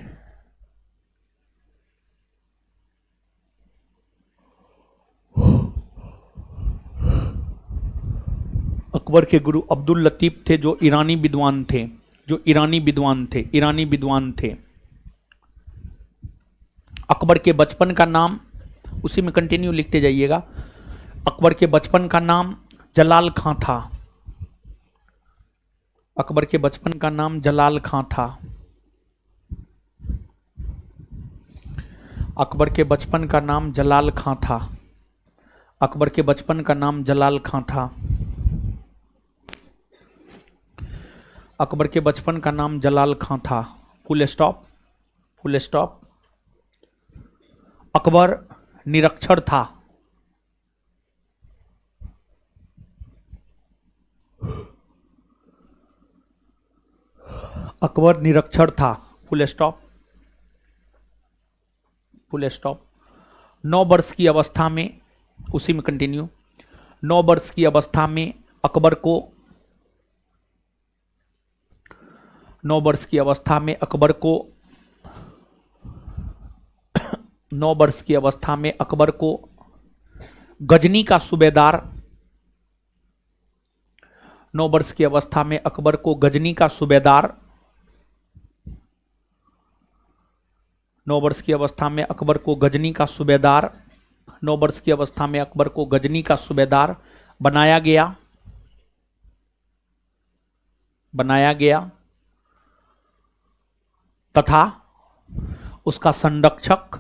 अकबर के गुरु अब्दुल लतीफ थे जो ईरानी विद्वान थे, जो ईरानी विद्वान थे, ईरानी विद्वान थे। अकबर के बचपन का नाम, उसी में कंटिन्यू लिखते जाइएगा। अकबर के बचपन का नाम जलाल खां था, अकबर के बचपन का नाम जलाल खां था। अकबर के बचपन का नाम जलाल खां था। अकबर के बचपन का नाम जलाल खां था। अकबर के बचपन का नाम जलाल खां था। Full stop, full stop. Akbar निरक्षर था। अकबर निरक्षर था। Full stop, full stop. 9 वर्ष की अवस्था में, उसी में कंटिन्यू। 9 वर्ष की अवस्था में अकबर को 9 वर्ष की अवस्था में अकबर को 9 वर्ष की अवस्था में अकबर को गजनी का सूबेदार 9 वर्ष की अवस्था में अकबर को गजनी का सूबेदार 9 वर्ष की अवस्था में अकबर को गजनी का सूबेदार 9 वर्ष की अवस्था में अकबर को गजनी का सूबेदार बनाया गया तथा उसका संरक्षक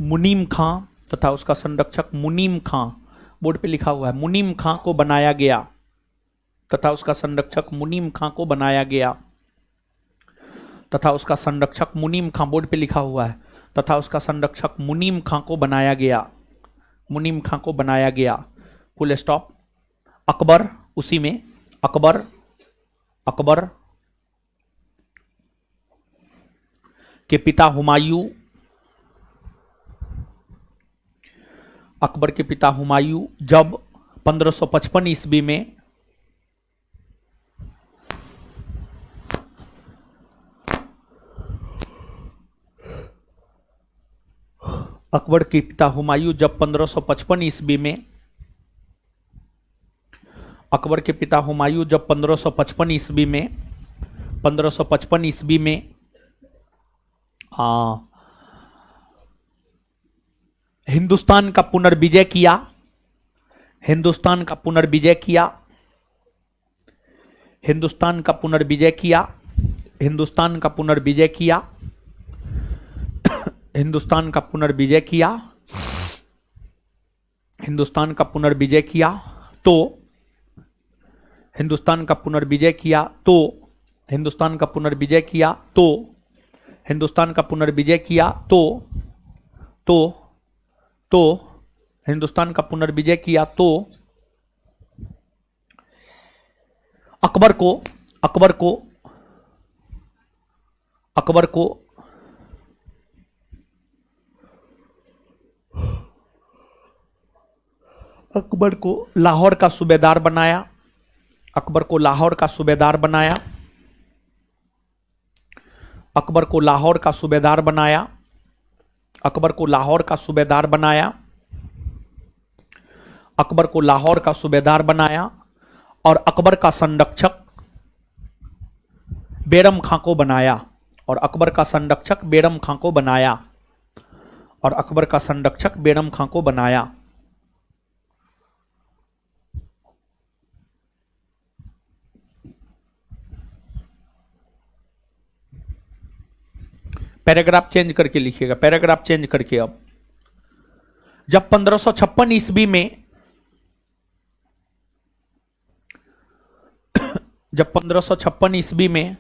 मुनीम खां तथा उसका संरक्षक मुनीम खां, बोर्ड पे लिखा हुआ है, मुनीम खां को बनाया गया तथा उसका संरक्षक मुनीम खां को बनाया गया तथा उसका संरक्षक मुनीम खां, बोर्ड पे लिखा हुआ है, तथा उसका संरक्षक मुनीम खां को बनाया गया, मुनीम खां को बनाया गया। Full stop. अकबर, उसी में अकबर के पिता हुमायूं, अकबर के पिता हुमायूं जब 1555 ईस्वी में अकबर के पिता हुमायूं जब 1555 ईस्वी में अकबर के पिता हुमायूं जब 1555 ईस्वी में 1555 ईस्वी में हिंदुस्तान का पुनर्विजय किया, हिंदुस्तान का पुनर्विजय किया, हिंदुस्तान का पुनर्विजय किया, हिंदुस्तान का पुनर्विजय किया, हिंदुस्तान का पुनर्विजय किया, हिंदुस्तान का पुनर्विजय किया तो हिंदुस्तान का पुनर्विजय किया तो हिंदुस्तान का पुनर्विजय किया तो हिंदुस्तान का पुनर्विजय किया तो हिंदुस्तान का पुनर्विजय किया तो अकबर को लाहौर का सूबेदार बनाया, अकबर को लाहौर का सूबेदार बनाया, अकबर को लाहौर का सूबेदार बनाया, अकबर को लाहौर का सूबेदार बनाया, अकबर को लाहौर का सूबेदार बनाया और अकबर का संरक्षक बैरम खां को बनाया और अकबर का संरक्षक बैरम खां को बनाया और अकबर का संरक्षक बैरम खां को बनाया। पैराग्राफ चेंज करके लिखिएगा, पैराग्राफ चेंज करके। अब जब 1556 ईस्वी में जब 1556 ईस्वी में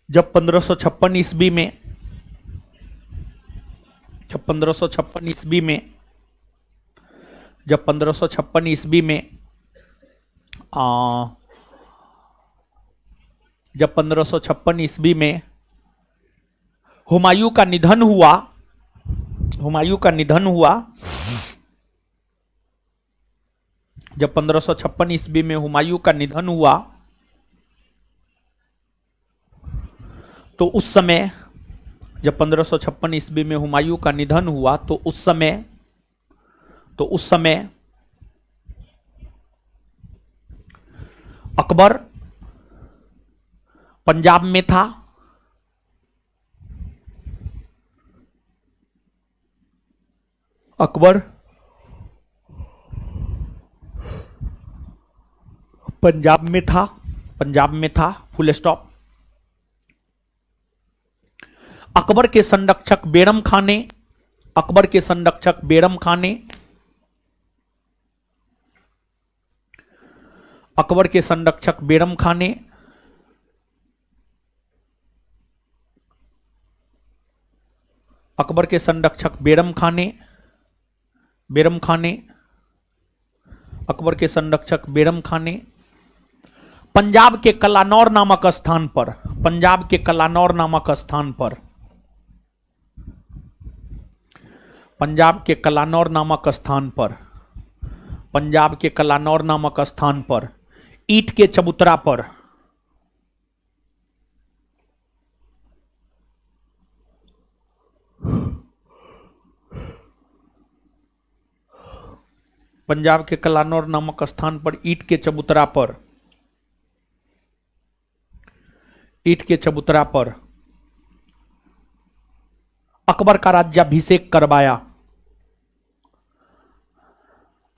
जब 1556 ईस्वी में जब 1556 ईस्वी में जब 1556 ईस्वी में जब 1556 ईस्वी में हुमायूं का निधन हुआ, हुमायूं का निधन हुआ, जब 1556 ईस्वी में हुमायूं का निधन हुआ तो उस समय जब 1556 ईस्वी में हुमायूं का निधन हुआ तो उस समय अकबर पंजाब में था। अकबर पंजाब में था, पंजाब में था, फुल स्टॉप। अकबर के संरक्षक बेरम खां ने, अकबर के संरक्षक बेरम खां ने, अकबर के संरक्षक बेरम खां ने अकबर के संरक्षक बेरम खां ने, बेरम खां ने, अकबर के संरक्षक बेरम खां ने पंजाब के कलानौर नामक स्थान पर, पंजाब के कलानौर नामक स्थान पर, पंजाब के कलानौर नामक स्थान पर, पंजाब के कलानौर नामक स्थान पर ईंट के चबूतरा पर, पंजाब के कलानौर नामक स्थान पर ईंट के चबूतरा पर, ईंट के चबूतरा पर अकबर का राज्याभिषेक करवाया,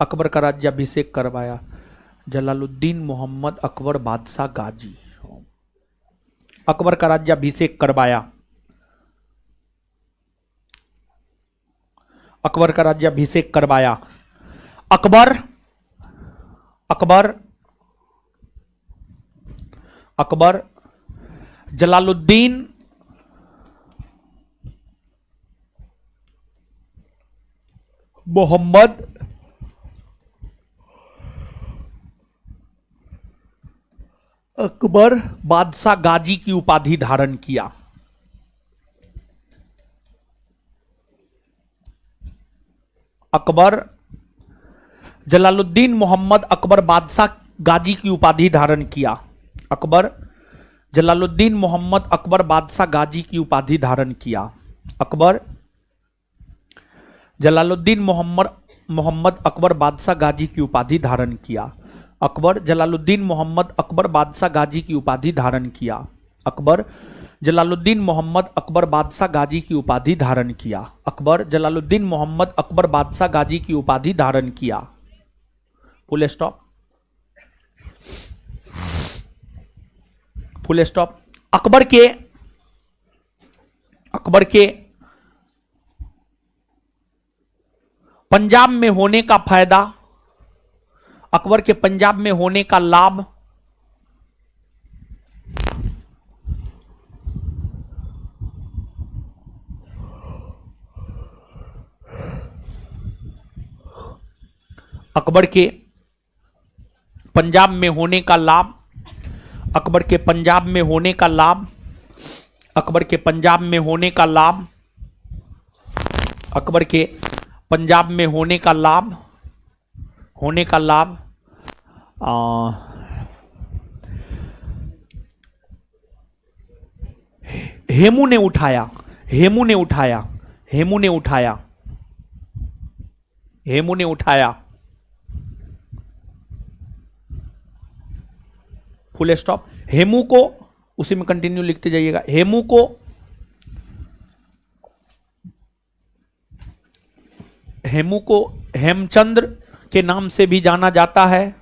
अकबर का राज्याभिषेक करवाया जलालुद्दीन मोहम्मद अकबर बादशाह गाजी, अकबर का राज्याभिषेक करवाया, अकबर का राज्याभिषेक करवाया। अकबर अकबर अकबर जलालुद्दीन मोहम्मद अकबर बादशाह गाजी की उपाधि धारण किया। अकबर जलालुद्दीन मोहम्मद अकबर बादशाह गाजी की उपाधि धारण किया। अकबर जलालुद्दीन मोहम्मद अकबर बादशाह गाजी की उपाधि धारण किया। अकबर जलालुद्दीन मोहम्मद अकबर बादशाह गाजी की उपाधि धारण किया। अकबर जलालुद्दीन मोहम्मद अकबर बादशाह गाजी की उपाधि धारण किया। अकबर जलालुद्दीन मोहम्मद अकबर बादशाह गाजी की उपाधि धारण किया। अकबर जलालुद्दीन मोहम्मद अकबर बादशाह गाजी की उपाधि धारण किया। Full stop, full stop. Akbar के पंजाब में होने का फायदा, अकबर के पंजाब में होने का लाभ, अकबर के पंजाब में होने का लाभ, अकबर के पंजाब में होने का लाभ, अकबर के पंजाब में होने का लाभ, अकबर के पंजाब में होने का लाभ, होने का लाभ हेमू ने उठाया, हेमू ने उठाया, हेमू ने उठाया, हेमू ने उठाया। Full stop. हेमू को उसी में कंटिन्यू लिखते जाइएगा। हेमू को हेमचंद्र के नाम से भी जाना जाता है।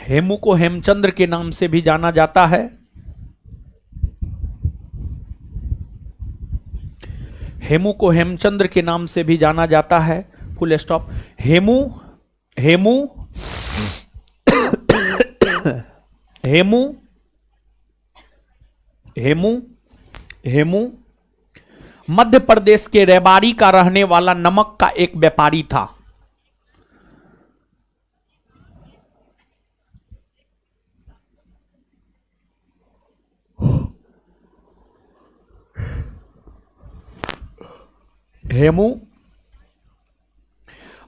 हेमू को हेमचंद्र के नाम से भी जाना जाता है। हेमू को हेमचंद्र के नाम से भी जाना जाता है। Full stop. हेमू हेमू हेमू हेमू हेमू मध्य प्रदेश के रेवाड़ी का रहने वाला नमक का एक व्यापारी था। हेमू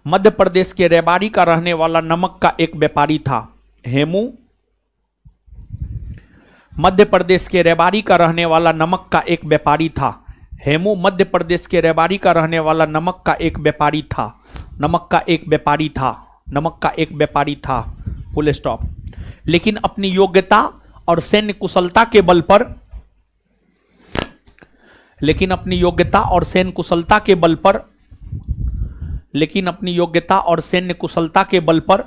मध्य प्रदेश के रेवाड़ी का रहने वाला नमक का एक व्यापारी था। हेमू मध्य प्रदेश के रेवाड़ी का रहने वाला नमक का एक व्यापारी था। हेमू मध्य प्रदेश के रेवाड़ी का रहने वाला नमक का एक व्यापारी था। नमक का एक व्यापारी था। नमक का एक व्यापारी था। Full stop. लेकिन अपनी योग्यता और सैन्य कुशलता के बल पर लेकिन अपनी योग्यता और सैन्य कुशलता के बल पर लेकिन अपनी योग्यता और सैन्य कुशलता के बल पर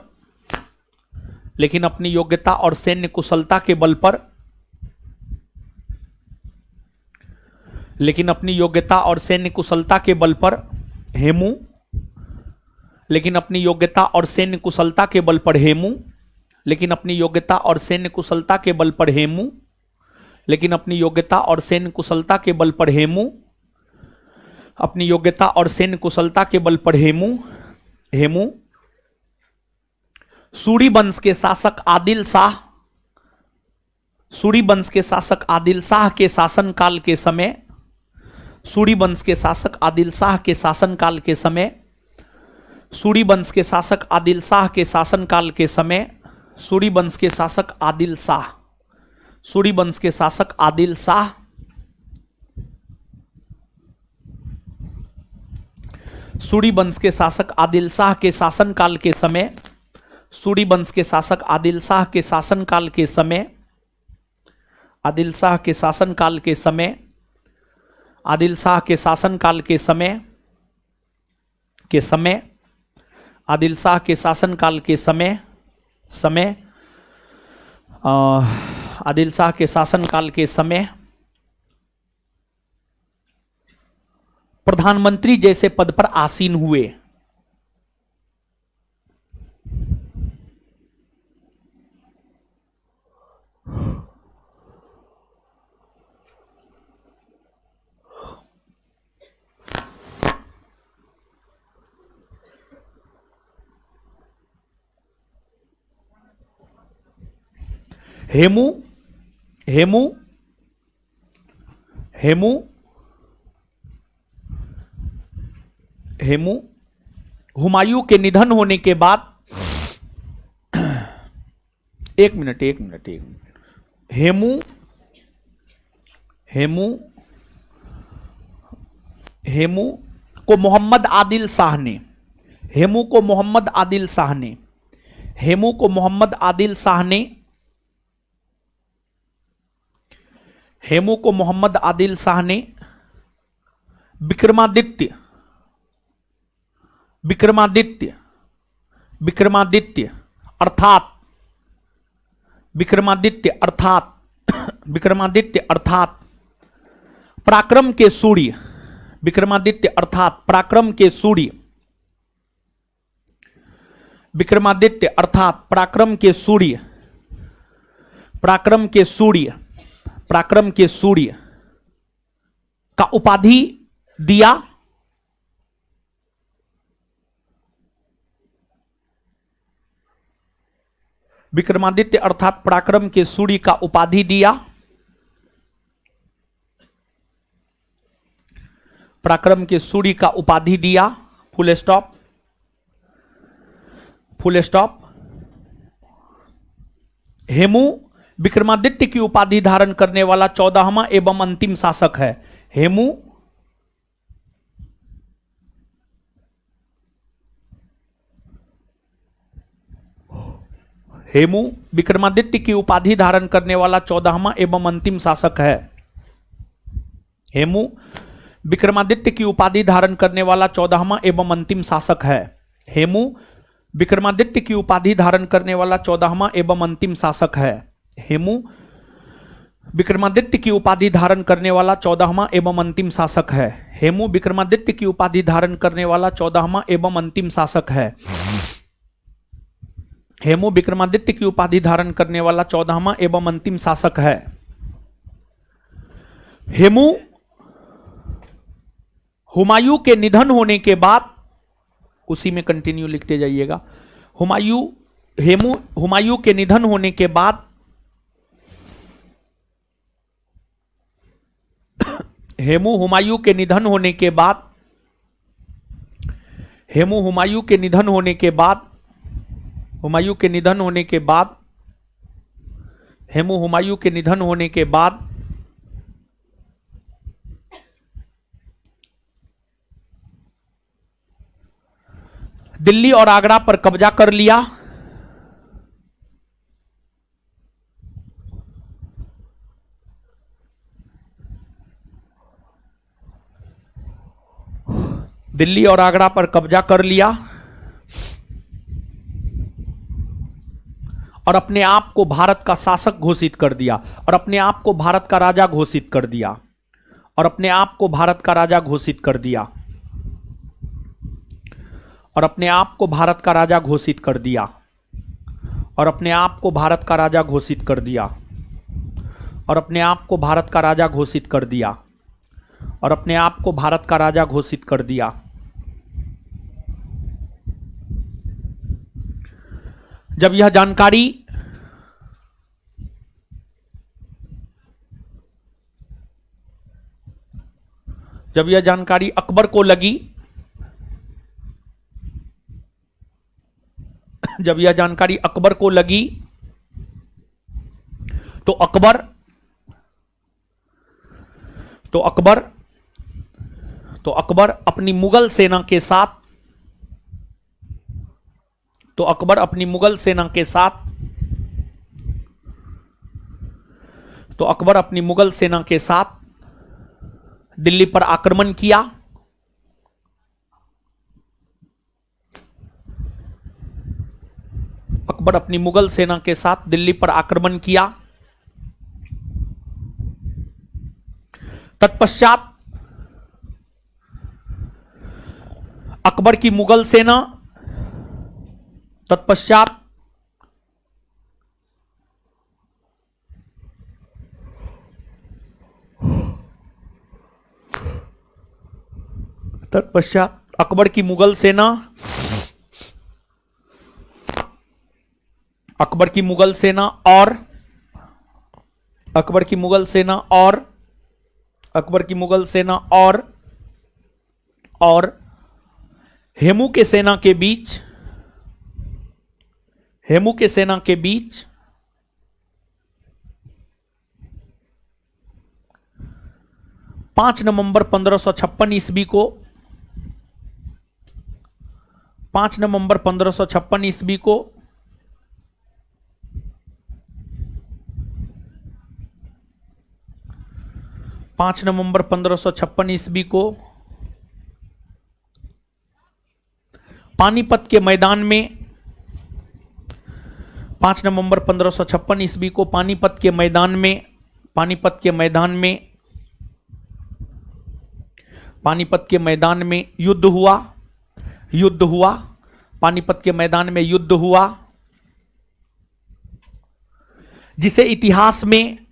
लेकिन अपनी योग्यता और सैन्य कुशलता के बल पर लेकिन अपनी योग्यता और सैन्य कुशलता के बल पर हेमू लेकिन अपनी योग्यता और सैन्य कुशलता के बल पर हेमू लेकिन अपनी योग्यता और सैन्य कुशलता के बल पर हेमू लेकिन अपनी योग्यता और सैन्य कुशलता के बल पर हेमू अपनी योग्यता और सैन्य कुशलता के बल पर हेमू हेमू सूरी वंश के शासक आदिल शाह सूरी वंश के शासक आदिल शाह के शासनकाल के समय सूरी वंश के शासक आदिल शाह के शासनकाल के समय सूरी वंश के शासक आदिल शाह के शासनकाल के समय सूरी वंश के शासक आदिल शाह सूरी वंश के शासक आदिल शाह सूरी वंश के शासक आदिल शाह के शासनकाल के समय सूरी वंश के शासक आदिल शाह के शासनकाल के समय आदिल शाह के शासनकाल के समय आदिल शाह के शासनकाल के समय आदिल शाह के शासनकाल के समय आदिल शाह के शासनकाल के समय प्रधानमंत्री जैसे पद पर आसीन हुए। हेमू हेमू हेमू हेमू हुमायूं के निधन होने के बाद एक मिनट हेमू हेमू हेमू को मोहम्मद आदिल शाह ने हेमू को मोहम्मद आदिल शाह ने हेमू को मोहम्मद आदिल शाह ने हेमू को मोहम्मद आदिल शाह ने विक्रमादित्य विक्रमादित्य विक्रमादित्य अर्थात विक्रमादित्य अर्थात विक्रमादित्य अर्थात पराक्रम के सूर्य विक्रमादित्य अर्थात पराक्रम के सूर्य विक्रमादित्य अर्थात पराक्रम के सूर्य पराक्रम के सूर्य पराक्रम के सूर्य का उपाधि दिया विक्रमादित्य अर्थात पराक्रम के सूर्य का उपाधि दिया पराक्रम के सूर्य का उपाधि दिया full stop full stop. Hemu Vikramaditya की उपाधि धारण करने वाला 14वां एवं अंतिम शासक है। हेमू हेमू विक्रमादित्य की उपाधि धारण करने वाला 14वां एवं अंतिम शासक है। हेमू विक्रमादित्य की उपाधि धारण करने वाला 14वां एवं अंतिम शासक है। हेमू विक्रमादित्य की उपाधि धारण करने वाला 14वां एवं अंतिम शासक है। हेमू विक्रमादित्य की उपाधि धारण करने वाला 14वां एवं अंतिम शासक है। हेमू विक्रमादित्य की उपाधि धारण करने वाला 14वां एवं अंतिम शासक है। हेमू विक्रमादित्य की उपाधि धारण करने वाला 14वां एवं अंतिम शासक है। हेमू हुमायूं के निधन होने के बाद उसी में कंटिन्यू लिखते जाइएगा। हेमू हुमायूं के निधन होने के बाद हेमू हुमायूं के निधन होने के बाद हेमू हुमायूं के निधन होने के बाद हुमायूं के निधन होने के बाद हेमू हुमायूं के निधन होने के बाद दिल्ली और आगरा पर कब्जा कर लिया। दिल्ली और आगरा पर कब्जा कर लिया और अपने आप को भारत का शासक घोषित कर दिया और अपने आप को भारत का राजा घोषित कर दिया और अपने आप को भारत का राजा घोषित कर दिया और अपने आप को भारत का राजा घोषित कर दिया और अपने आप को भारत का राजा घोषित कर दिया और अपने आप को भारत का राजा घोषित कर दिया और अपने आप को भारत का राजा घोषित कर दिया। जब यह जानकारी अकबर को लगी, जब यह जानकारी अकबर को लगी तो अकबर अपनी मुगल सेना के साथ दिल्ली पर आक्रमण किया। अकबर अपनी मुगल सेना के साथ दिल्ली पर आक्रमण किया। तत्पश्चात अकबर की मुगल सेना अकबर की मुगल सेना और हेमू के सेना के बीच 5 नवंबर 1556 ईस्वी को 5 नवंबर 1556 ईस्वी को पानीपत के मैदान में 5 नवंबर 1556 ईस्वी को पानीपत के मैदान में युद्ध हुआ। पानीपत के मैदान में युद्ध हुआ जिसे इतिहास में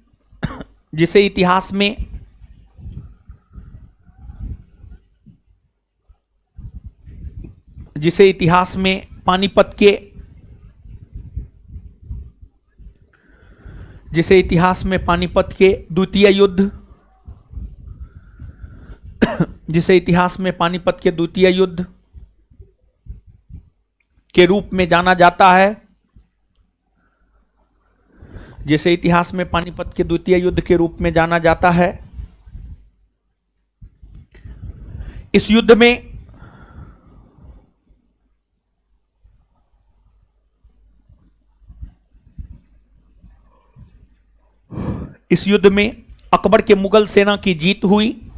पानीपत के द्वितीय युद्ध के रूप में जाना जाता है। जिसे इतिहास में पानीपत के द्वितीय युद्ध के रूप में जाना जाता है। इस युद्ध में अकबर के मुगल सेना की जीत हुई।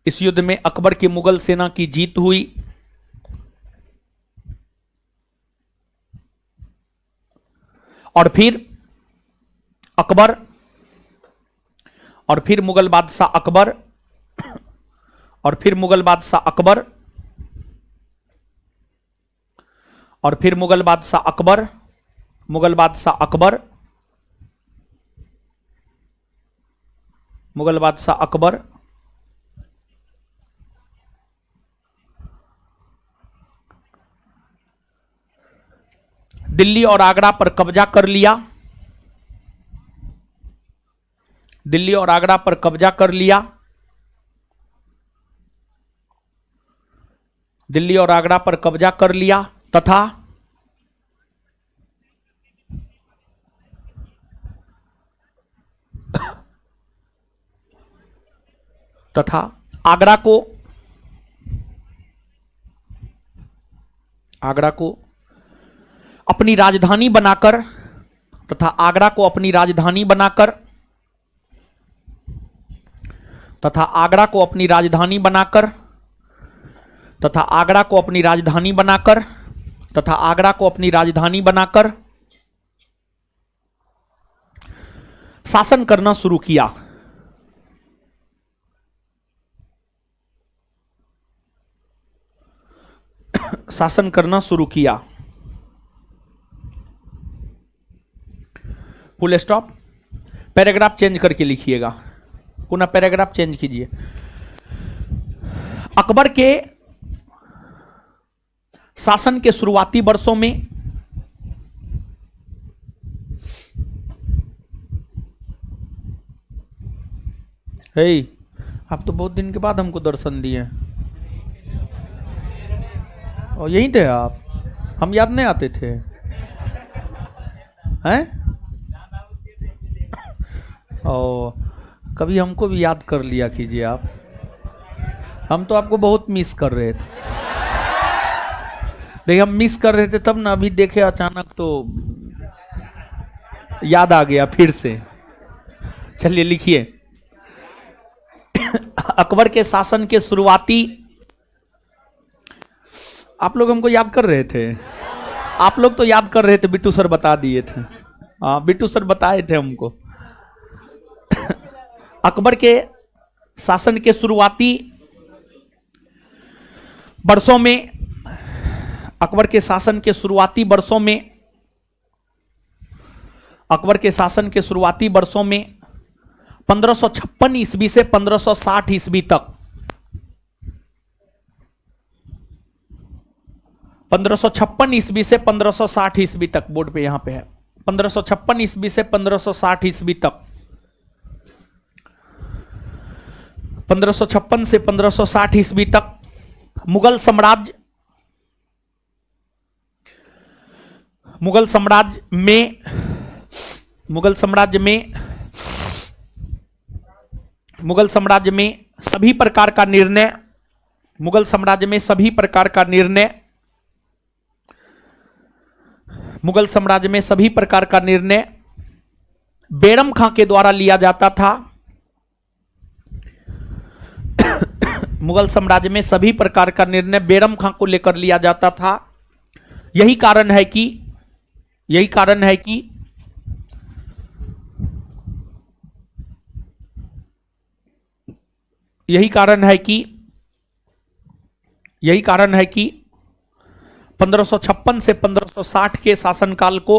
इस युद्ध में अकबर की मुगल सेना की जीत हुई और फिर मुगल बादशाह अकबर दिल्ली और आगरा पर कब्जा कर लिया। दिल्ली और आगरा पर कब्जा कर लिया। दिल्ली और आगरा पर कब्जा कर लिया तथा आगरा को आगरा को अपनी राजधानी बनाकर तथा आगरा को अपनी राजधानी बनाकर तथा आगरा को अपनी राजधानी बनाकर तथा आगरा को अपनी राजधानी बनाकर तथा आगरा को अपनी राजधानी बनाकर शासन करना शुरू किया। शासन करना शुरू किया। Full stop. पैराग्राफ चेंज करके लिखिएगा, पुनः पैराग्राफ चेंज कीजिए। अकबर के शासन के शुरुआती वर्षों में आप तो बहुत दिन के बाद हमको दर्शन दिए और यहीं थे आप, हम याद नहीं आते थे हैं? और कभी हमको भी याद कर लिया कीजिए आप, हम तो आपको बहुत मिस कर रहे थे। देखिए हम मिस कर रहे थे तब ना, अभी देखे अचानक तो याद आ गया फिर से। चलिए लिखिए। अकबर के शासन के शुरुआती, आप लोग हमको याद कर रहे थे, आप लोग तो याद कर रहे थे, बिट्टू सर बता दिए थे। हाँ बिट्टू सर बताए थे हमको। अकबर के शासन के शुरुआती वर्षों में, अकबर के शासन के शुरुआती वर्षों में, अकबर के शासन के शुरुआती वर्षों में 1556 ईस्वी से 1560 ईस्वी तक, 1556 ईस्वी से 1560 ईस्वी तक, बोर्ड पे यहां पे है 1556 ईस्वी से 1560 ईस्वी तक, 1556 से 1560 ईस्वी तक मुगल साम्राज्य में सभी प्रकार का निर्णय, मुगल साम्राज्य में सभी प्रकार का निर्णय, मुगल साम्राज्य में सभी प्रकार का निर्णय बैरम खां के द्वारा लिया जाता था। मुगल साम्राज्य में सभी प्रकार का निर्णय बैरम खां को लेकर लिया जाता था। यही कारण है कि यही कारण है कि यही कारण है कि यही कारण है कि 1556 से 1560 के शासनकाल को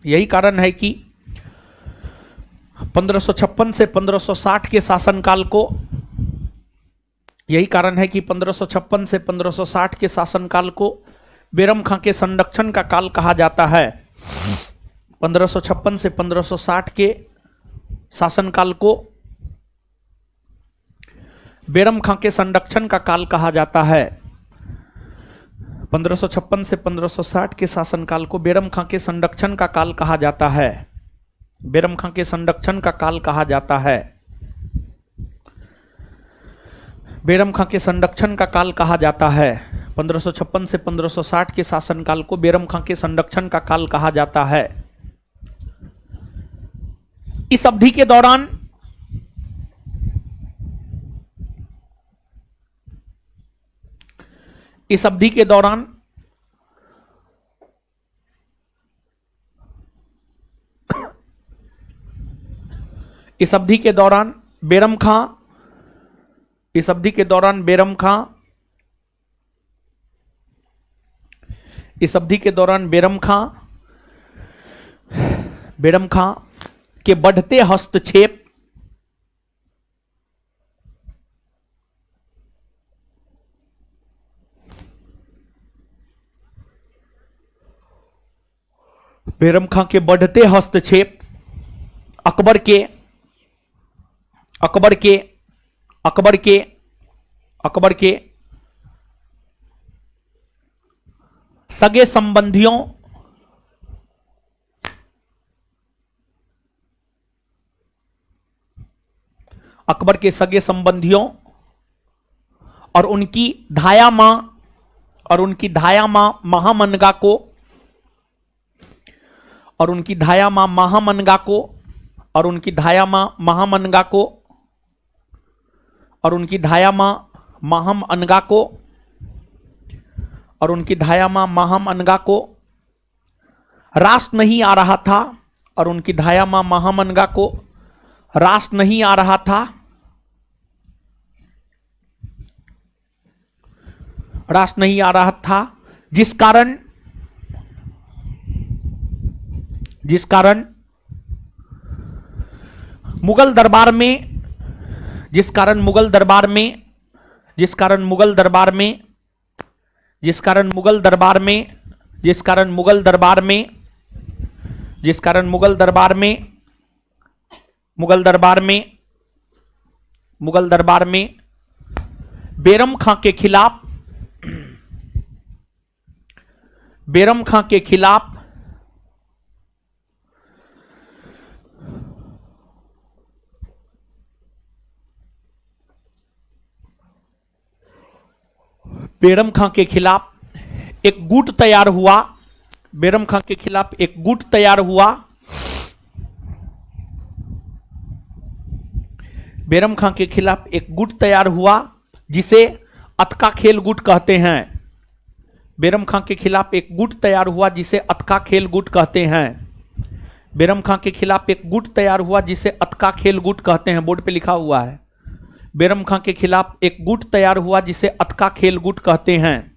यही कारण है कि 1556 से 1560 के शासनकाल को यही कारण है कि 1556 से 1560 के शासनकाल को बैरम खां के संरक्षण का काल कहा जाता है। 1556 से 1560 के शासनकाल को बैरम खां के संरक्षण का काल कहा जाता है। 1556 से 1560 के शासनकाल को बैरम खां के संरक्षण का काल कहा जाता है। बैरम खां के संरक्षण का काल कहा जाता है। बैरम खां के संरक्षण का काल कहा जाता है। 1556 से 1560 के शासनकाल को बैरम खां के संरक्षण का काल कहा जाता है। इस अवधि के दौरान इस अवधि के दौरान इस अवधि के दौरान बैरम खां इस अवधि के दौरान बैरम खां इस अवधि के दौरान बैरम खां के बढ़ते हस्तक्षेप बैरम खां के बढ़ते हस्तक्षेप अकबर के सगे संबंधियों अकबर के सगे संबंधियों और उनकी धाया मां महामनगा को और उनकी धाया मां महामनगा को और उनकी धाया मां महामनगा को और उनकी धाया मां महाम अनगा को और उनकी धाया मां महाम अनगा को रास नहीं आ रहा था और उनकी धाया मां महामनगा को रास नहीं आ रहा था, रास नहीं आ रहा था, जिस कारण मुगल दरबार में जिस कारण मुगल दरबार में जिस कारण मुगल दरबार में जिस कारण मुगल दरबार में जिस कारण मुगल दरबार में जिस कारण मुगल दरबार में मुगल दरबार में मुगल दरबार में बैरम खां के खिलाफ बैरम खां के खिलाफ बैरम खां के खिलाफ एक गुट तैयार हुआ। बैरम खां के खिलाफ एक गुट तैयार हुआ। बैरम खां के खिलाफ एक गुट तैयार हुआ जिसे अतका खेल गुट कहते हैं। बैरम खां के खिलाफ एक गुट तैयार हुआ जिसे अतका खेल गुट कहते हैं। बैरम खां के खिलाफ एक गुट तैयार हुआ जिसे अतका खेल गुट कहते हैं। बोर्ड पे लिखा हुआ है। बैरम खां के खिलाफ एक गुट तैयार हुआ जिसे अतका खेल गुट कहते हैं।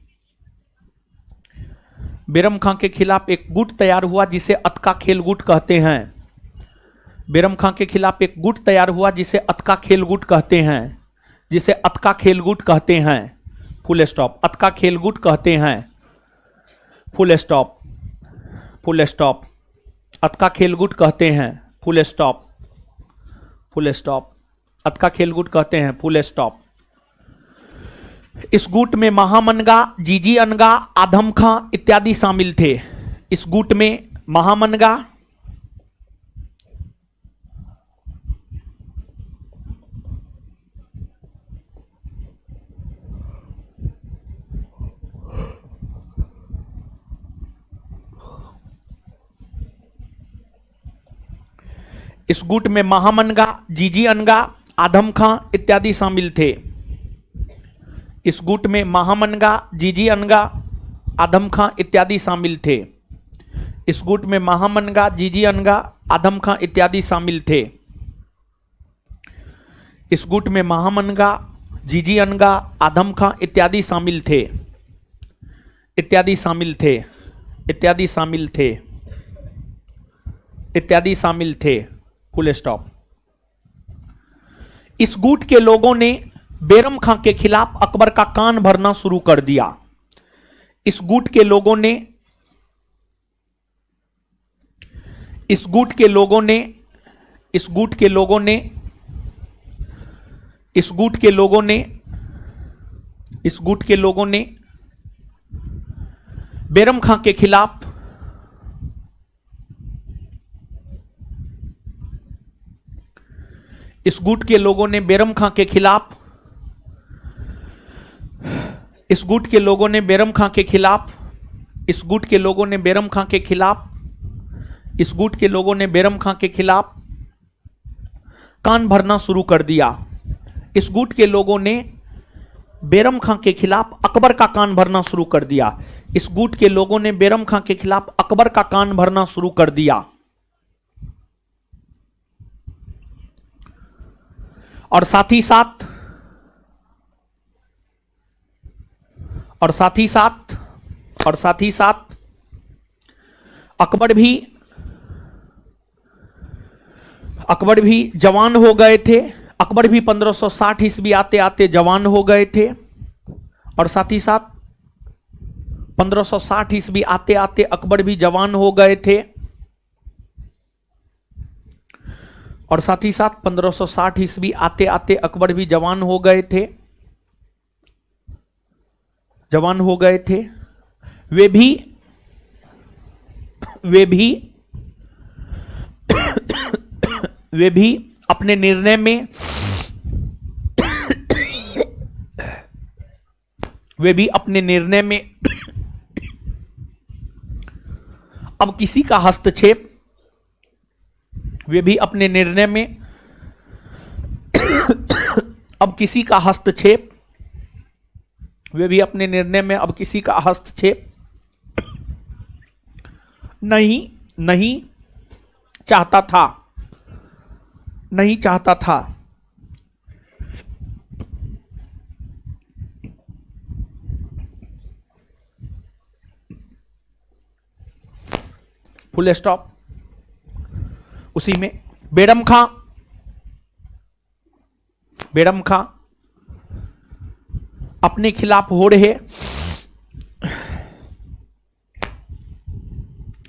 बैरम खां के खिलाफ एक गुट तैयार हुआ जिसे अतका खेल गुट कहते हैं। बैरम खां के खिलाफ एक गुट तैयार हुआ जिसे अतका खेल गुट कहते हैं। जिसे अतका खेल गुट कहते हैं। Full stop. अतका खेल गुट कहते हैं। Full stop. Full stop. अतका खेल गुट कहते हैं। Full stop. Full stop. अतका खेल गुट कहते हैं। Full stop. इस गुट में महामनगा, जीजी अनगा, आदम खां इत्यादि शामिल थे। इस गुट में महामनगा, इस गुट में महामनगा, जीजी अनगा, आदम खां इत्यादि शामिल थे। इस गुट में महामनगा, जीजी अनगा, आदम खां इत्यादि शामिल थे। इस गुट में महामनगा, जीजी अनगा, आदम खां इत्यादि शामिल थे। इस गुट में महामनगा, जीजी अनगा, आदम खां इत्यादि शामिल थे। इत्यादि शामिल थे। इत्यादि शामिल थे। इत्यादि शामिल थे। Full stop. इस गुट के लोगों ने बैरम खां के खिलाफ अकबर का कान भरना शुरू कर दिया। इस गुट के लोगों ने इस गुट के लोगों ने इस गुट के लोगों ने इस गुट के लोगों ने इस गुट के लोगों ने बैरम खां के खिलाफ इस गुट के लोगों ने बैरम खां के खिलाफ इस गुट के लोगों ने बैरम खां के खिलाफ इस गुट के लोगों ने बैरम खां के खिलाफ इस गुट के लोगों ने बैरम खां के खिलाफ कान भरना शुरू कर दिया। इस गुट के लोगों ने बैरम खां के खिलाफ अकबर का कान भरना शुरू कर दिया। इस गुट के लोगों ने बैरम खां के खिलाफ अकबर का कान भरना शुरू कर दिया। और साथ ही साथ अकबर भी जवान हो गए थे। अकबर भी 1560 ईस्वी आते आते जवान हो गए थे। और साथ ही साथ 1560 ईस्वी आते आते अकबर भी जवान हो गए थे। और साथ ही साथ 1560 ईस्वी आते आते अकबर भी जवान हो गए थे। जवान हो गए थे। वे भी अपने निर्णय में वे भी अपने निर्णय में अब किसी का हस्तक्षेप वे भी अपने निर्णय में अब किसी का हस्तक्षेप वे भी अपने निर्णय में अब किसी का हस्तक्षेप नहीं नहीं चाहता था नहीं चाहता था। Full stop. उसी में बेरम खां अपने खिलाफ हो रहे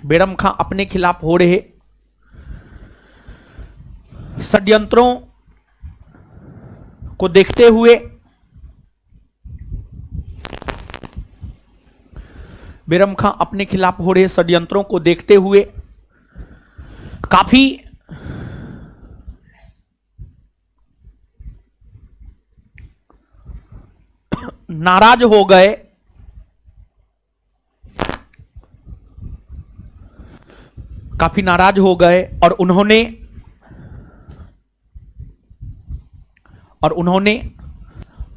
बेरम खां अपने खिलाफ हो रहे षड्यंत्रों को देखते हुए बेरम खां अपने खिलाफ हो रहे षड्यंत्रों को देखते हुए काफी नाराज हो गए। काफी नाराज हो गए और उन्होंने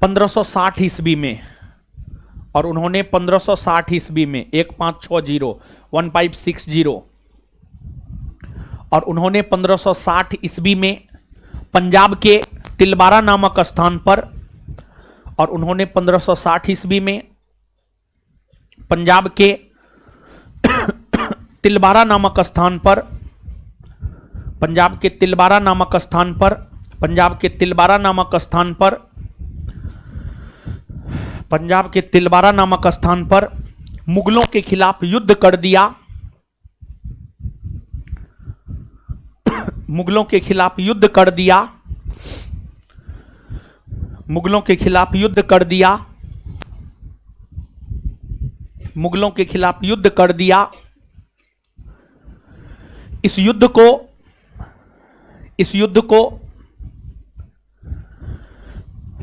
1560 ईस्वी में 1560 और उन्होंने 1560 ईस्वी में पंजाब के तिलवारा नामक स्थान पर और उन्होंने 1560 ईस्वी में पंजाब के तिलवारा नामक स्थान पर पंजाब के तिलवारा नामक स्थान पर पंजाब के तिलवारा नामक स्थान पर पंजाब के तिलवारा नामक स्थान पर मुगलों के खिलाफ युद्ध कर दिया। मुगलों के खिलाफ युद्ध कर दिया। मुगलों के खिलाफ युद्ध कर दिया। मुगलों के खिलाफ युद्ध कर दिया। इस युद्ध को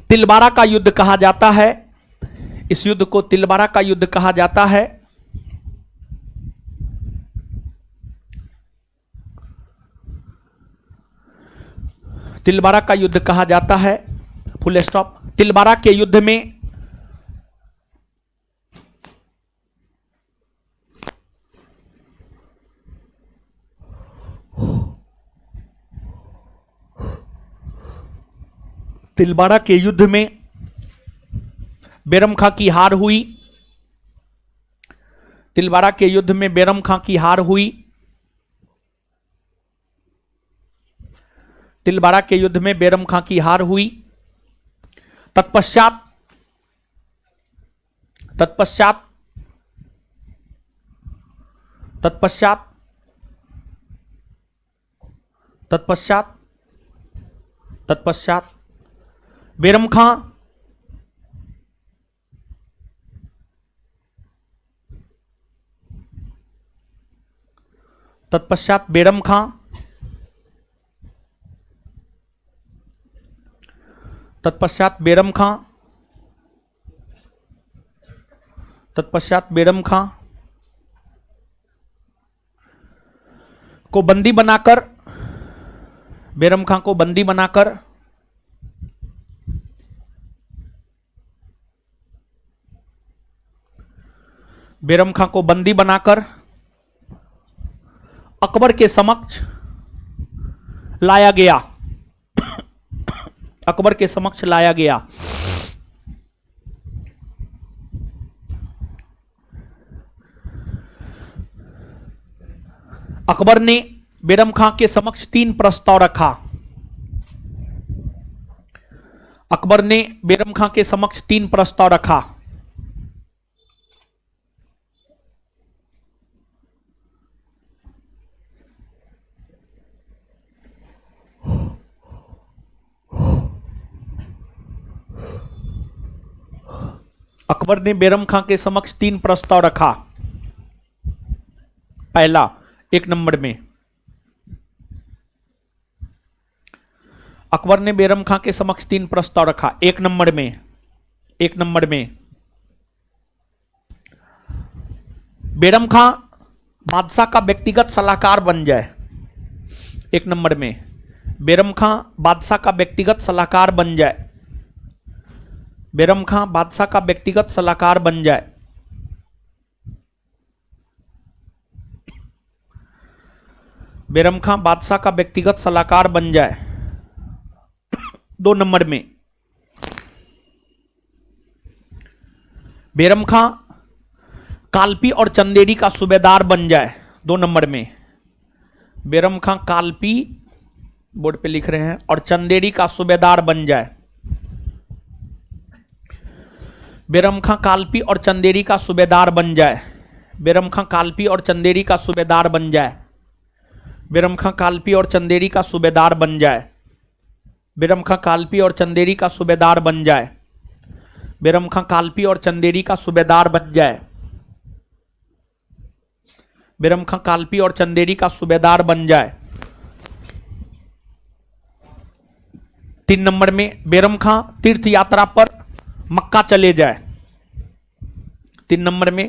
तिलवारा का युद्ध कहा जाता है। इस युद्ध को तिलवारा का युद्ध कहा जाता है। तिलवारा का युद्ध कहा जाता है। Full stop. तिलवारा के युद्ध में तिलवारा के युद्ध में बेरम खां की हार हुई। तिलवारा के युद्ध में बेरम खां की हार हुई। तिलवारा के युद्ध में बेरम खां की हार हुई। तत्पश्चात तत्पश्चात तत्पश्चात तत्पश्चात तत्पश्चात बेरम खां तत्पश्चात बेरम खां तत्पश्चात बेरम खां तत्पश्चात बेरम खां को बंदी बनाकर बेरम खां को बंदी बनाकर बेरम खां को बंदी बनाकर अकबर के समक्ष लाया गया। अकबर के समक्ष लाया गया। अकबर ने बेरम खां के समक्ष 3 प्रस्ताव रखा। अकबर ने बेरम खां के समक्ष 3 प्रस्ताव रखा। अकबर ने बेरम खां के समक्ष 3 प्रस्ताव रखा। पहला 1 नंबर में अकबर ने बेरम खां के समक्ष 3 प्रस्ताव रखा। 1 नंबर में बेरम खां बादशाह का व्यक्तिगत सलाहकार बन जाए। 1 नंबर में बेरम खां बादशाह का व्यक्तिगत सलाहकार बन जाए। बेरम खां बादशाह का व्यक्तिगत सलाहकार बन जाए। बेरम खां बादशाह का व्यक्तिगत सलाहकार बन जाए। 2 नंबर में बेरम खां कालपी और चंदेरी का सूबेदार बन जाए। 2 नंबर में बेरम खां कालपी, बोर्ड पे लिख रहे हैं, और चंदेरी का सूबेदार बन जाए। बेरम खां कालपी और चंदेरी का सूबेदार बन जाए। बेरम खां कालपी और चंदेरी का सूबेदार बन जाए। बेरम खां कालपी और चंदेरी का सूबेदार बन जाए। बेरम खां कालपी और चंदेरी का सूबेदार बन जाए। बेरम खां कालपी और चंदेरी का सूबेदार बन जाए। बेरम खां कालपी और चंदेरी का सूबेदार बन जाए। 3 नंबर में बेरम खां तीर्थ यात्रा पर मक्का चले जाए। 3 नंबर में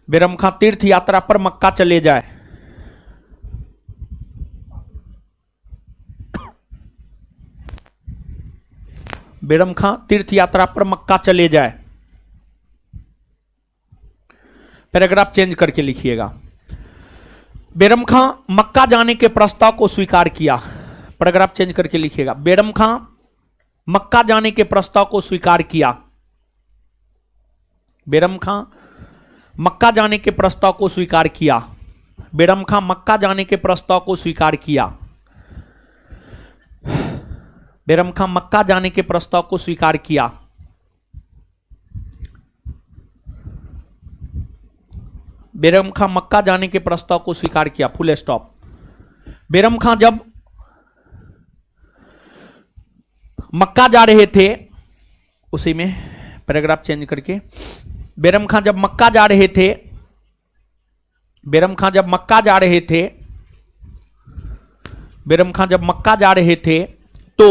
बेरम खां तीर्थ यात्रा पर मक्का चले जाए। बेरम खां तीर्थ यात्रा पर मक्का चले जाए। पैराग्राफ चेंज करके लिखिएगा। बेरम खां मक्का जाने के प्रस्ताव को स्वीकार किया। पैराग्राफ चेंज करके लिखिएगा। बेरम खां मक्का जाने के प्रस्ताव को स्वीकार किया। बेरम खां मक्का जाने के प्रस्ताव को स्वीकार किया। बेरम खां मक्का जाने के प्रस्ताव को स्वीकार किया। बेरम खां मक्का जाने के प्रस्ताव को स्वीकार किया। बेरम खां मक्का जाने के प्रस्ताव को स्वीकार किया। Full stop. बेरम खां जब मक्का जा रहे थे, उसी में पैराग्राफ चेंज करके, बेरम खां जब मक्का जा रहे थे, बेरम खां जब मक्का जा रहे थे, बेरम खां जब मक्का जा रहे थे तो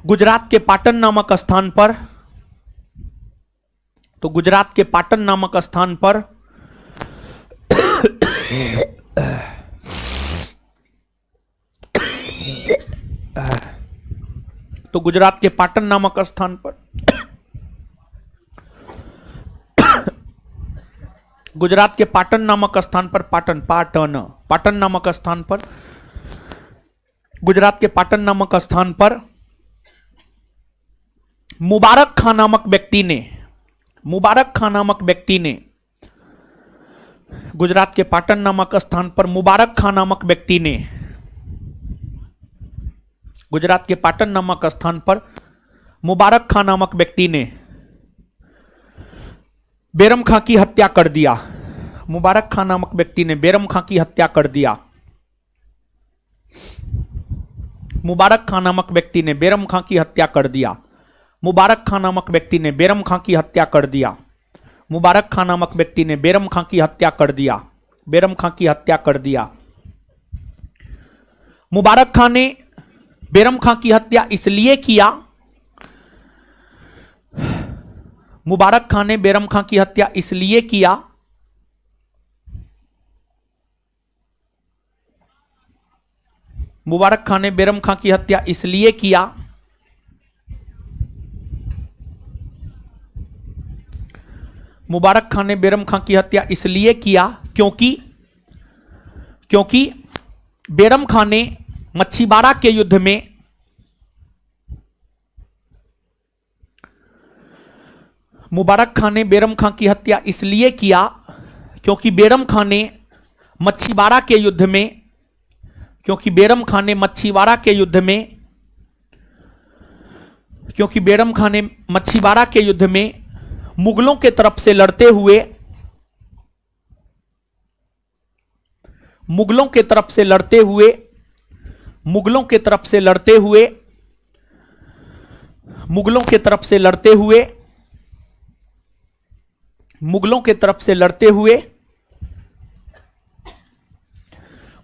गुजरात के पाटन नामक स्थान पर, तो गुजरात के पाटन नामक स्थान पर तो गुजरात के पाटन नामक स्थान पर गुजरात के पाटन नामक स्थान पर पाटन नामक स्थान पर गुजरात के पाटन नामक स्थान पर मुबारक खां नामक व्यक्ति ने गुजरात के पाटन नामक स्थान पर मुबारक खां नामक व्यक्ति ने गुजरात के पाटन नामक स्थान पर मुबारक खां नामक व्यक्ति ने बेरम खां की हत्या कर दिया। मुबारक खां नामक व्यक्ति ने बेरम खां की हत्या कर दिया। मुबारक खां नामक व्यक्ति ने बेरम खां की हत्या कर दिया। मुबारक खां नामक व्यक्ति ने बेरम खां की हत्या कर दिया। मुबारक खां नामक व्यक्ति ने बेरम खां की हत्या कर दिया। बेरम खां की हत्या कर दिया। मुबारक खां ने बेरम खां की हत्या इसलिए किया, मुबारक खां ने बेरम खां की हत्या इसलिए किया मुबारक खां ने बेरम खां की हत्या इसलिए किया मुबारक खां ने बेरम खां की हत्या इसलिए किया क्योंकि बेरम खां ने मच्छीबाड़ा के युद्ध में मुबारक खां ने बेरम खां की हत्या इसलिए किया क्योंकि बेरम खां ने मच्छीबाड़ा के युद्ध में क्योंकि बेरम खां ने मच्छीबाड़ा के युद्ध में क्योंकि बेरम खां ने मच्छीबाड़ा के युद्ध में मुगलों के तरफ से लड़ते हुए मुगलों के तरफ से लड़ते हुए मुगलों के तरफ से लड़ते हुए मुगलों के तरफ से लड़ते हुए मुगलों के तरफ से लड़ते हुए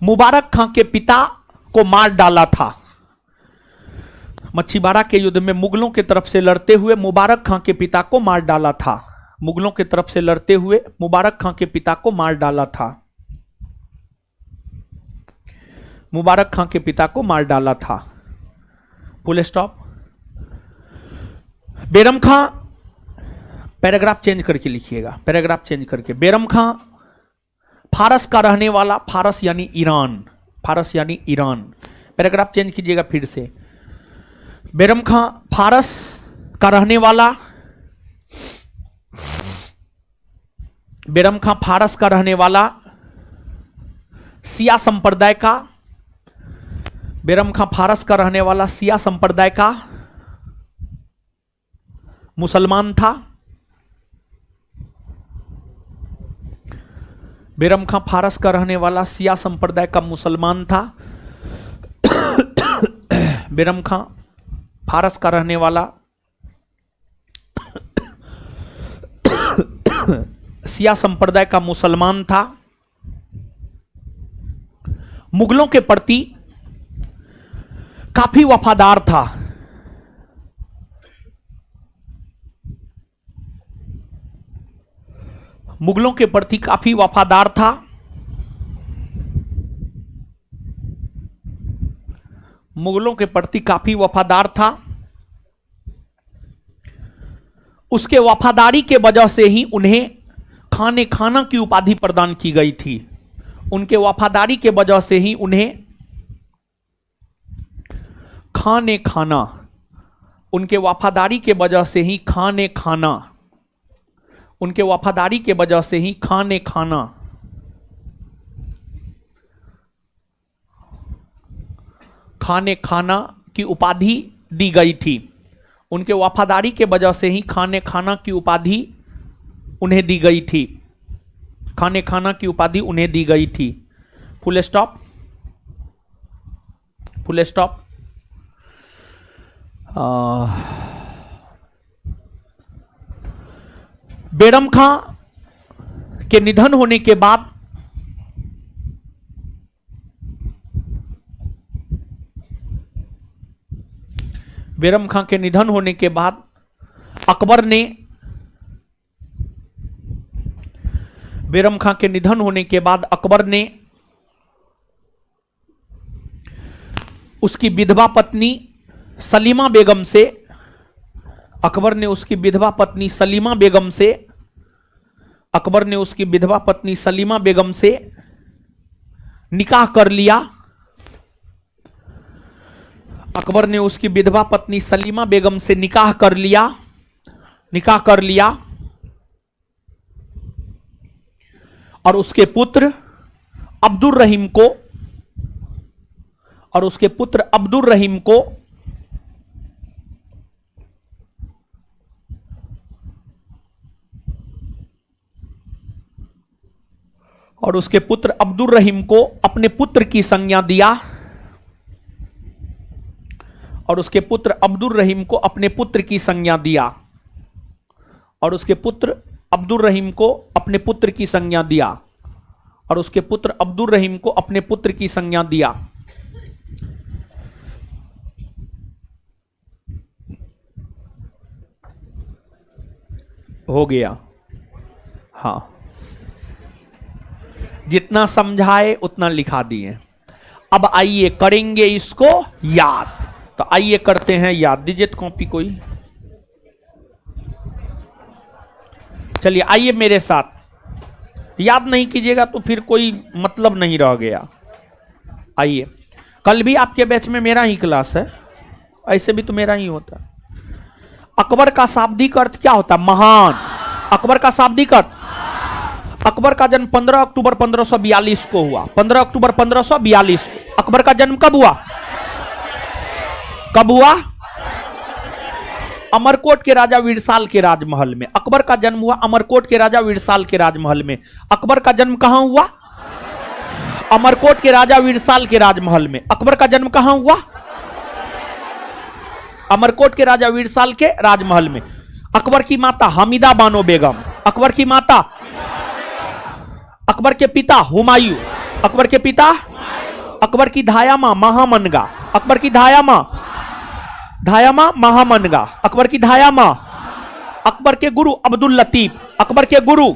मुबारक खां के पिता को मार डाला था। मच्छीबाड़ा के युद्ध में मुगलों के तरफ से लड़ते हुए मुबारक खां के पिता को मार डाला था। मुगलों की तरफ से लड़ते हुए मुबारक खां के पिता को मार डाला था। मुबारक खां के पिता को मार डाला था। Full stop. Bairam Khan, paragraph change करके लिखिएगा, पैराग्राफ चेंज करके। बैरम खां फारस का रहने वाला, फारस यानी ईरान, फारस यानी ईरान। पैराग्राफ चेंज कीजिएगा फिर से। बैरम खां फारस का रहने वाला, बैरम खां फारस का रहने वाला, शिया संप्रदाय का, बैरम खां फारस का रहने वाला शिया संप्रदाय का मुसलमान था। बैरम खां फारस का रहने वाला शिया संप्रदाय का मुसलमान था। बैरम खां फारस का रहने वाला शिया संप्रदाय का मुसलमान था। मुगलों के प्रति काफी वफादार था। मुगलों के प्रति काफी वफादार था। मुगलों के प्रति काफी वफादार था। उसके वफादारी के वजह से ही उन्हें खाने खाना की उपाधि प्रदान की गई थी। उनके वफादारी के वजह से ही उन्हें खाने खाना, उनके वफादारी के वजह से ही खाने खाना, उनके वफादारी के वजह से ही खाने खाना, खाने खाना की उपाधि दी गई थी। उनके वफादारी के वजह से ही खाने खाना की उपाधि उन्हें दी गई थी। खाने खाना की उपाधि उन्हें दी गई थी। Full stop. Full stop. Bairam Khan के निधन होने के बाद बैरम खां के निधन होने के बाद अकबर ने, बैरम खां के निधन होने के बाद अकबर ने उसकी विधवा पत्नी सलीमा बेगम से, अकबर ने उसकी विधवा पत्नी सलीमा बेगम से, अकबर ने उसकी विधवा पत्नी सलीमा बेगम से निकाह कर लिया। अकबर ने उसकी विधवा पत्नी सलीमा बेगम से निकाह कर लिया, निकाह कर लिया। और उसके पुत्र अब्दुल रहीम को, और उसके पुत्र अब्दुल रहीम को और उसके पुत्र अब्दुल रहीम को अपने पुत्र की संज्ञा दिया। और उसके पुत्र अब्दुल रहीम को अपने पुत्र की संज्ञा दिया। और उसके पुत्र अब्दुल रहीम को अपने पुत्र की संज्ञा दिया। और उसके पुत्र अब्दुल रहीम को अपने पुत्र की संज्ञा दिया। हो गया। हाँ, जितना समझाए उतना लिखा दिए। अब आइए करेंगे इसको याद। तो आइए करते हैं याद। दीजिए कॉपी कोई। चलिए आइए मेरे साथ। याद नहीं कीजिएगा तो फिर कोई मतलब नहीं रह गया। आइए, कल भी आपके बैच में मेरा ही क्लास है, ऐसे भी तो मेरा ही होता। अकबर का शाब्दिक अर्थ क्या होता? महान। अकबर का शाब्दिक अर्थ, अकबर का जन्म 15 अक्टूबर 1542 को हुआ। 15 अक्टूबर 1542। अकबर का जन्म कब हुआ? कब हुआ? अमरकोट के राजा वीरसाल के राजमहल में। अकबर का जन्म हुआ अमरकोट के राजा वीरसाल के राजमहल में। अकबर का जन्म कहां हुआ? अमरकोट के राजा वीरसाल के राजमहल में। अकबर का जन्म कहां हुआ? अमरकोट के राजा वीरसाल के राजमहल में। अकबर की माता हमीदा बानो बेगम। अकबर की माता, अकबर के पिता हुमायूं। अकबर के पिता, अकबर की धाया मां महामनगा। अकबर की धाया मां, धाया मां महामनगा। अकबर की धाया मां अकबर के गुरु अब्दुल लतीफ, अकबर के गुरु,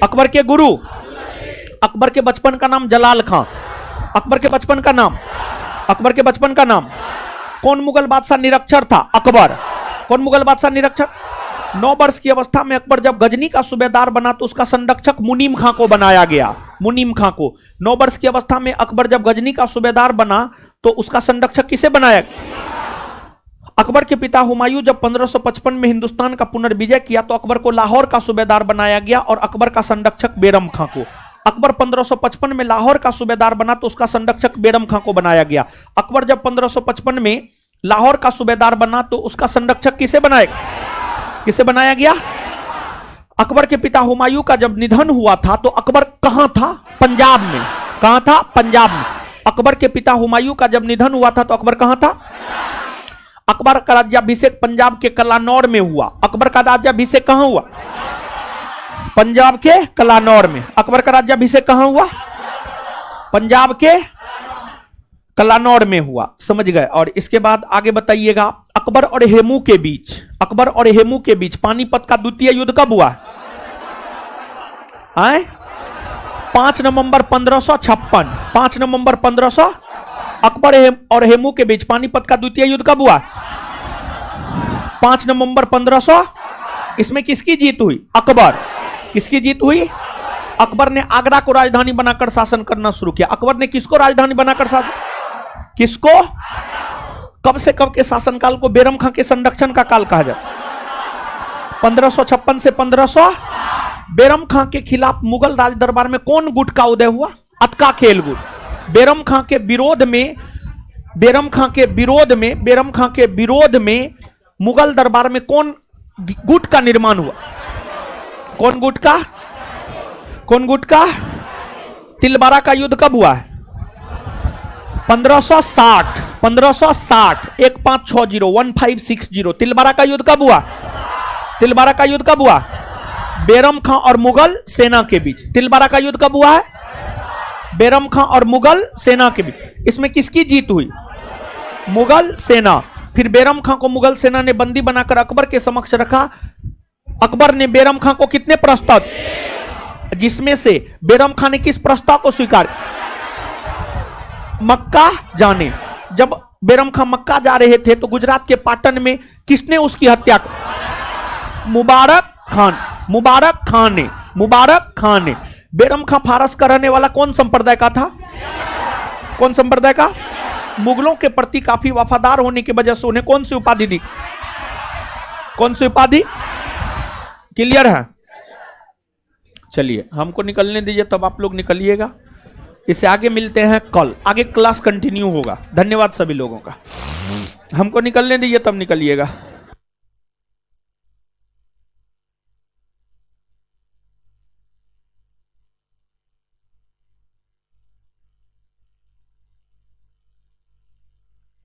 अकबर के गुरु, अकबर के बचपन का नाम जलाल खां, अकबर के बचपन का नाम, अकबर के बचपन का नाम। कौन मुगल बादशाह निरक्षर था? अकबर। कौन मुगल बादशाह निरक्षर? 9 वर्ष की अवस्था में अकबर जब गजनी का सूबेदार बना तो उसका संरक्षक मुनीम खां को बनाया गया, मुनीम खां को। 9 वर्ष की अवस्था में अकबर जब गजनी का सूबेदार बना तो उसका संरक्षक किसे बनाया? अकबर के पिता हुमायूं जब 1555 में हिंदुस्तान का पुनर्विजय किया तो अकबर को लाहौर का सूबेदार बनाया गया और अकबर का संरक्षक बेरम खां को। अकबर 1555 में लाहौर का सूबेदार बना तो उसका संरक्षक बेरम खां को बनाया गया। अकबर जब 1555 में लाहौर का सूबेदार बना तो उसका संरक्षक किसे बनाया गया? अकबर के पिता हुमायूं का जब निधन हुआ था तो अकबर कहां था? पंजाब में। कहां था? पंजाब में। अकबर के पिता हुमायूं का जब निधन हुआ था तो अकबर कहां था? अकबर का राज्याभिषेक पंजाब के कलानौर में हुआ। अकबर का राज्याभिषेक कहां हुआ? पंजाब के कलानौर में। अकबर का राज्याभिषेक कहां हुआ? पंजाब के कलानौर में हुआ। समझ गए? और इसके बाद आगे बताइएगा, अकबर और हेमू के बीच, अकबर और हेमू के बीच पानीपत का द्वितीय युद्ध कब हुआ? 5 नवंबर 1556। 5 नवंबर 1500। अकबर और हेमू के बीच पानीपत का द्वितीय युद्ध कब हुआ? 5 नवंबर 1500। इसमें किसकी जीत हुई? अकबर। किसकी जीत हुई? अकबर ने आगरा को राजधानी बनाकर शासन करना शुरू किया। अकबर ने किसको राजधानी बनाकर शासन, किसको? कब से कब के शासनकाल को बेरम खां के संरक्षण का काल कहा जाता? 1556 से 1500। बेरम खां के खिलाफ मुगल राज दरबार में कौन गुट का उदय हुआ? अतका खेल गुट। बेरम खां के विरोध में, बेरम खां के विरोध में, बेरम खां के विरोध में मुगल दरबार में कौन गुट का निर्माण हुआ? कौन गुट का? कौन गुट का? तिलवारा का युद्ध कब हुआ है? 1560। 1560। 1560 तिलवारा का युद्ध कब हुआ? तिलवारा का युद्ध कब हुआ? बेरम खां और मुगल सेना के बीच। तिलवारा का युद्ध कब हुआ है? बेरम खां और मुगल सेना के बीच। इसमें किसकी जीत हुई? मुगल सेना। फिर बेरम खां को मुगल सेना ने बंदी बनाकर अकबर के समक्ष रखा। अकबर ने बेरम खां को कितने प्रस्ताव, जिसमें से बेरम खां ने किस प्रस्ताव को स्वीकार? मक्का जाने। जब बेरम खां मक्का जा रहे थे तो गुजरात के पाटन में किसने उसकी हत्या की? मुबारक खान। मुबारक खान ने, मुबारक खान ने। बेरम खां फारस का रहने वाला कौन संप्रदाय का था? कौन संप्रदाय का? मुगलों के प्रति काफी वफादार होने की वजह से उन्हें कौन सी उपाधि दी? कौन सी उपाधि? क्लियर है? चलिए हमको निकलने दीजिए, तब आप लोग निकलिएगा। इससे आगे मिलते हैं कल, आगे क्लास कंटिन्यू होगा। धन्यवाद सभी लोगों का। हमको निकलने दीजिए तब निकलिएगा।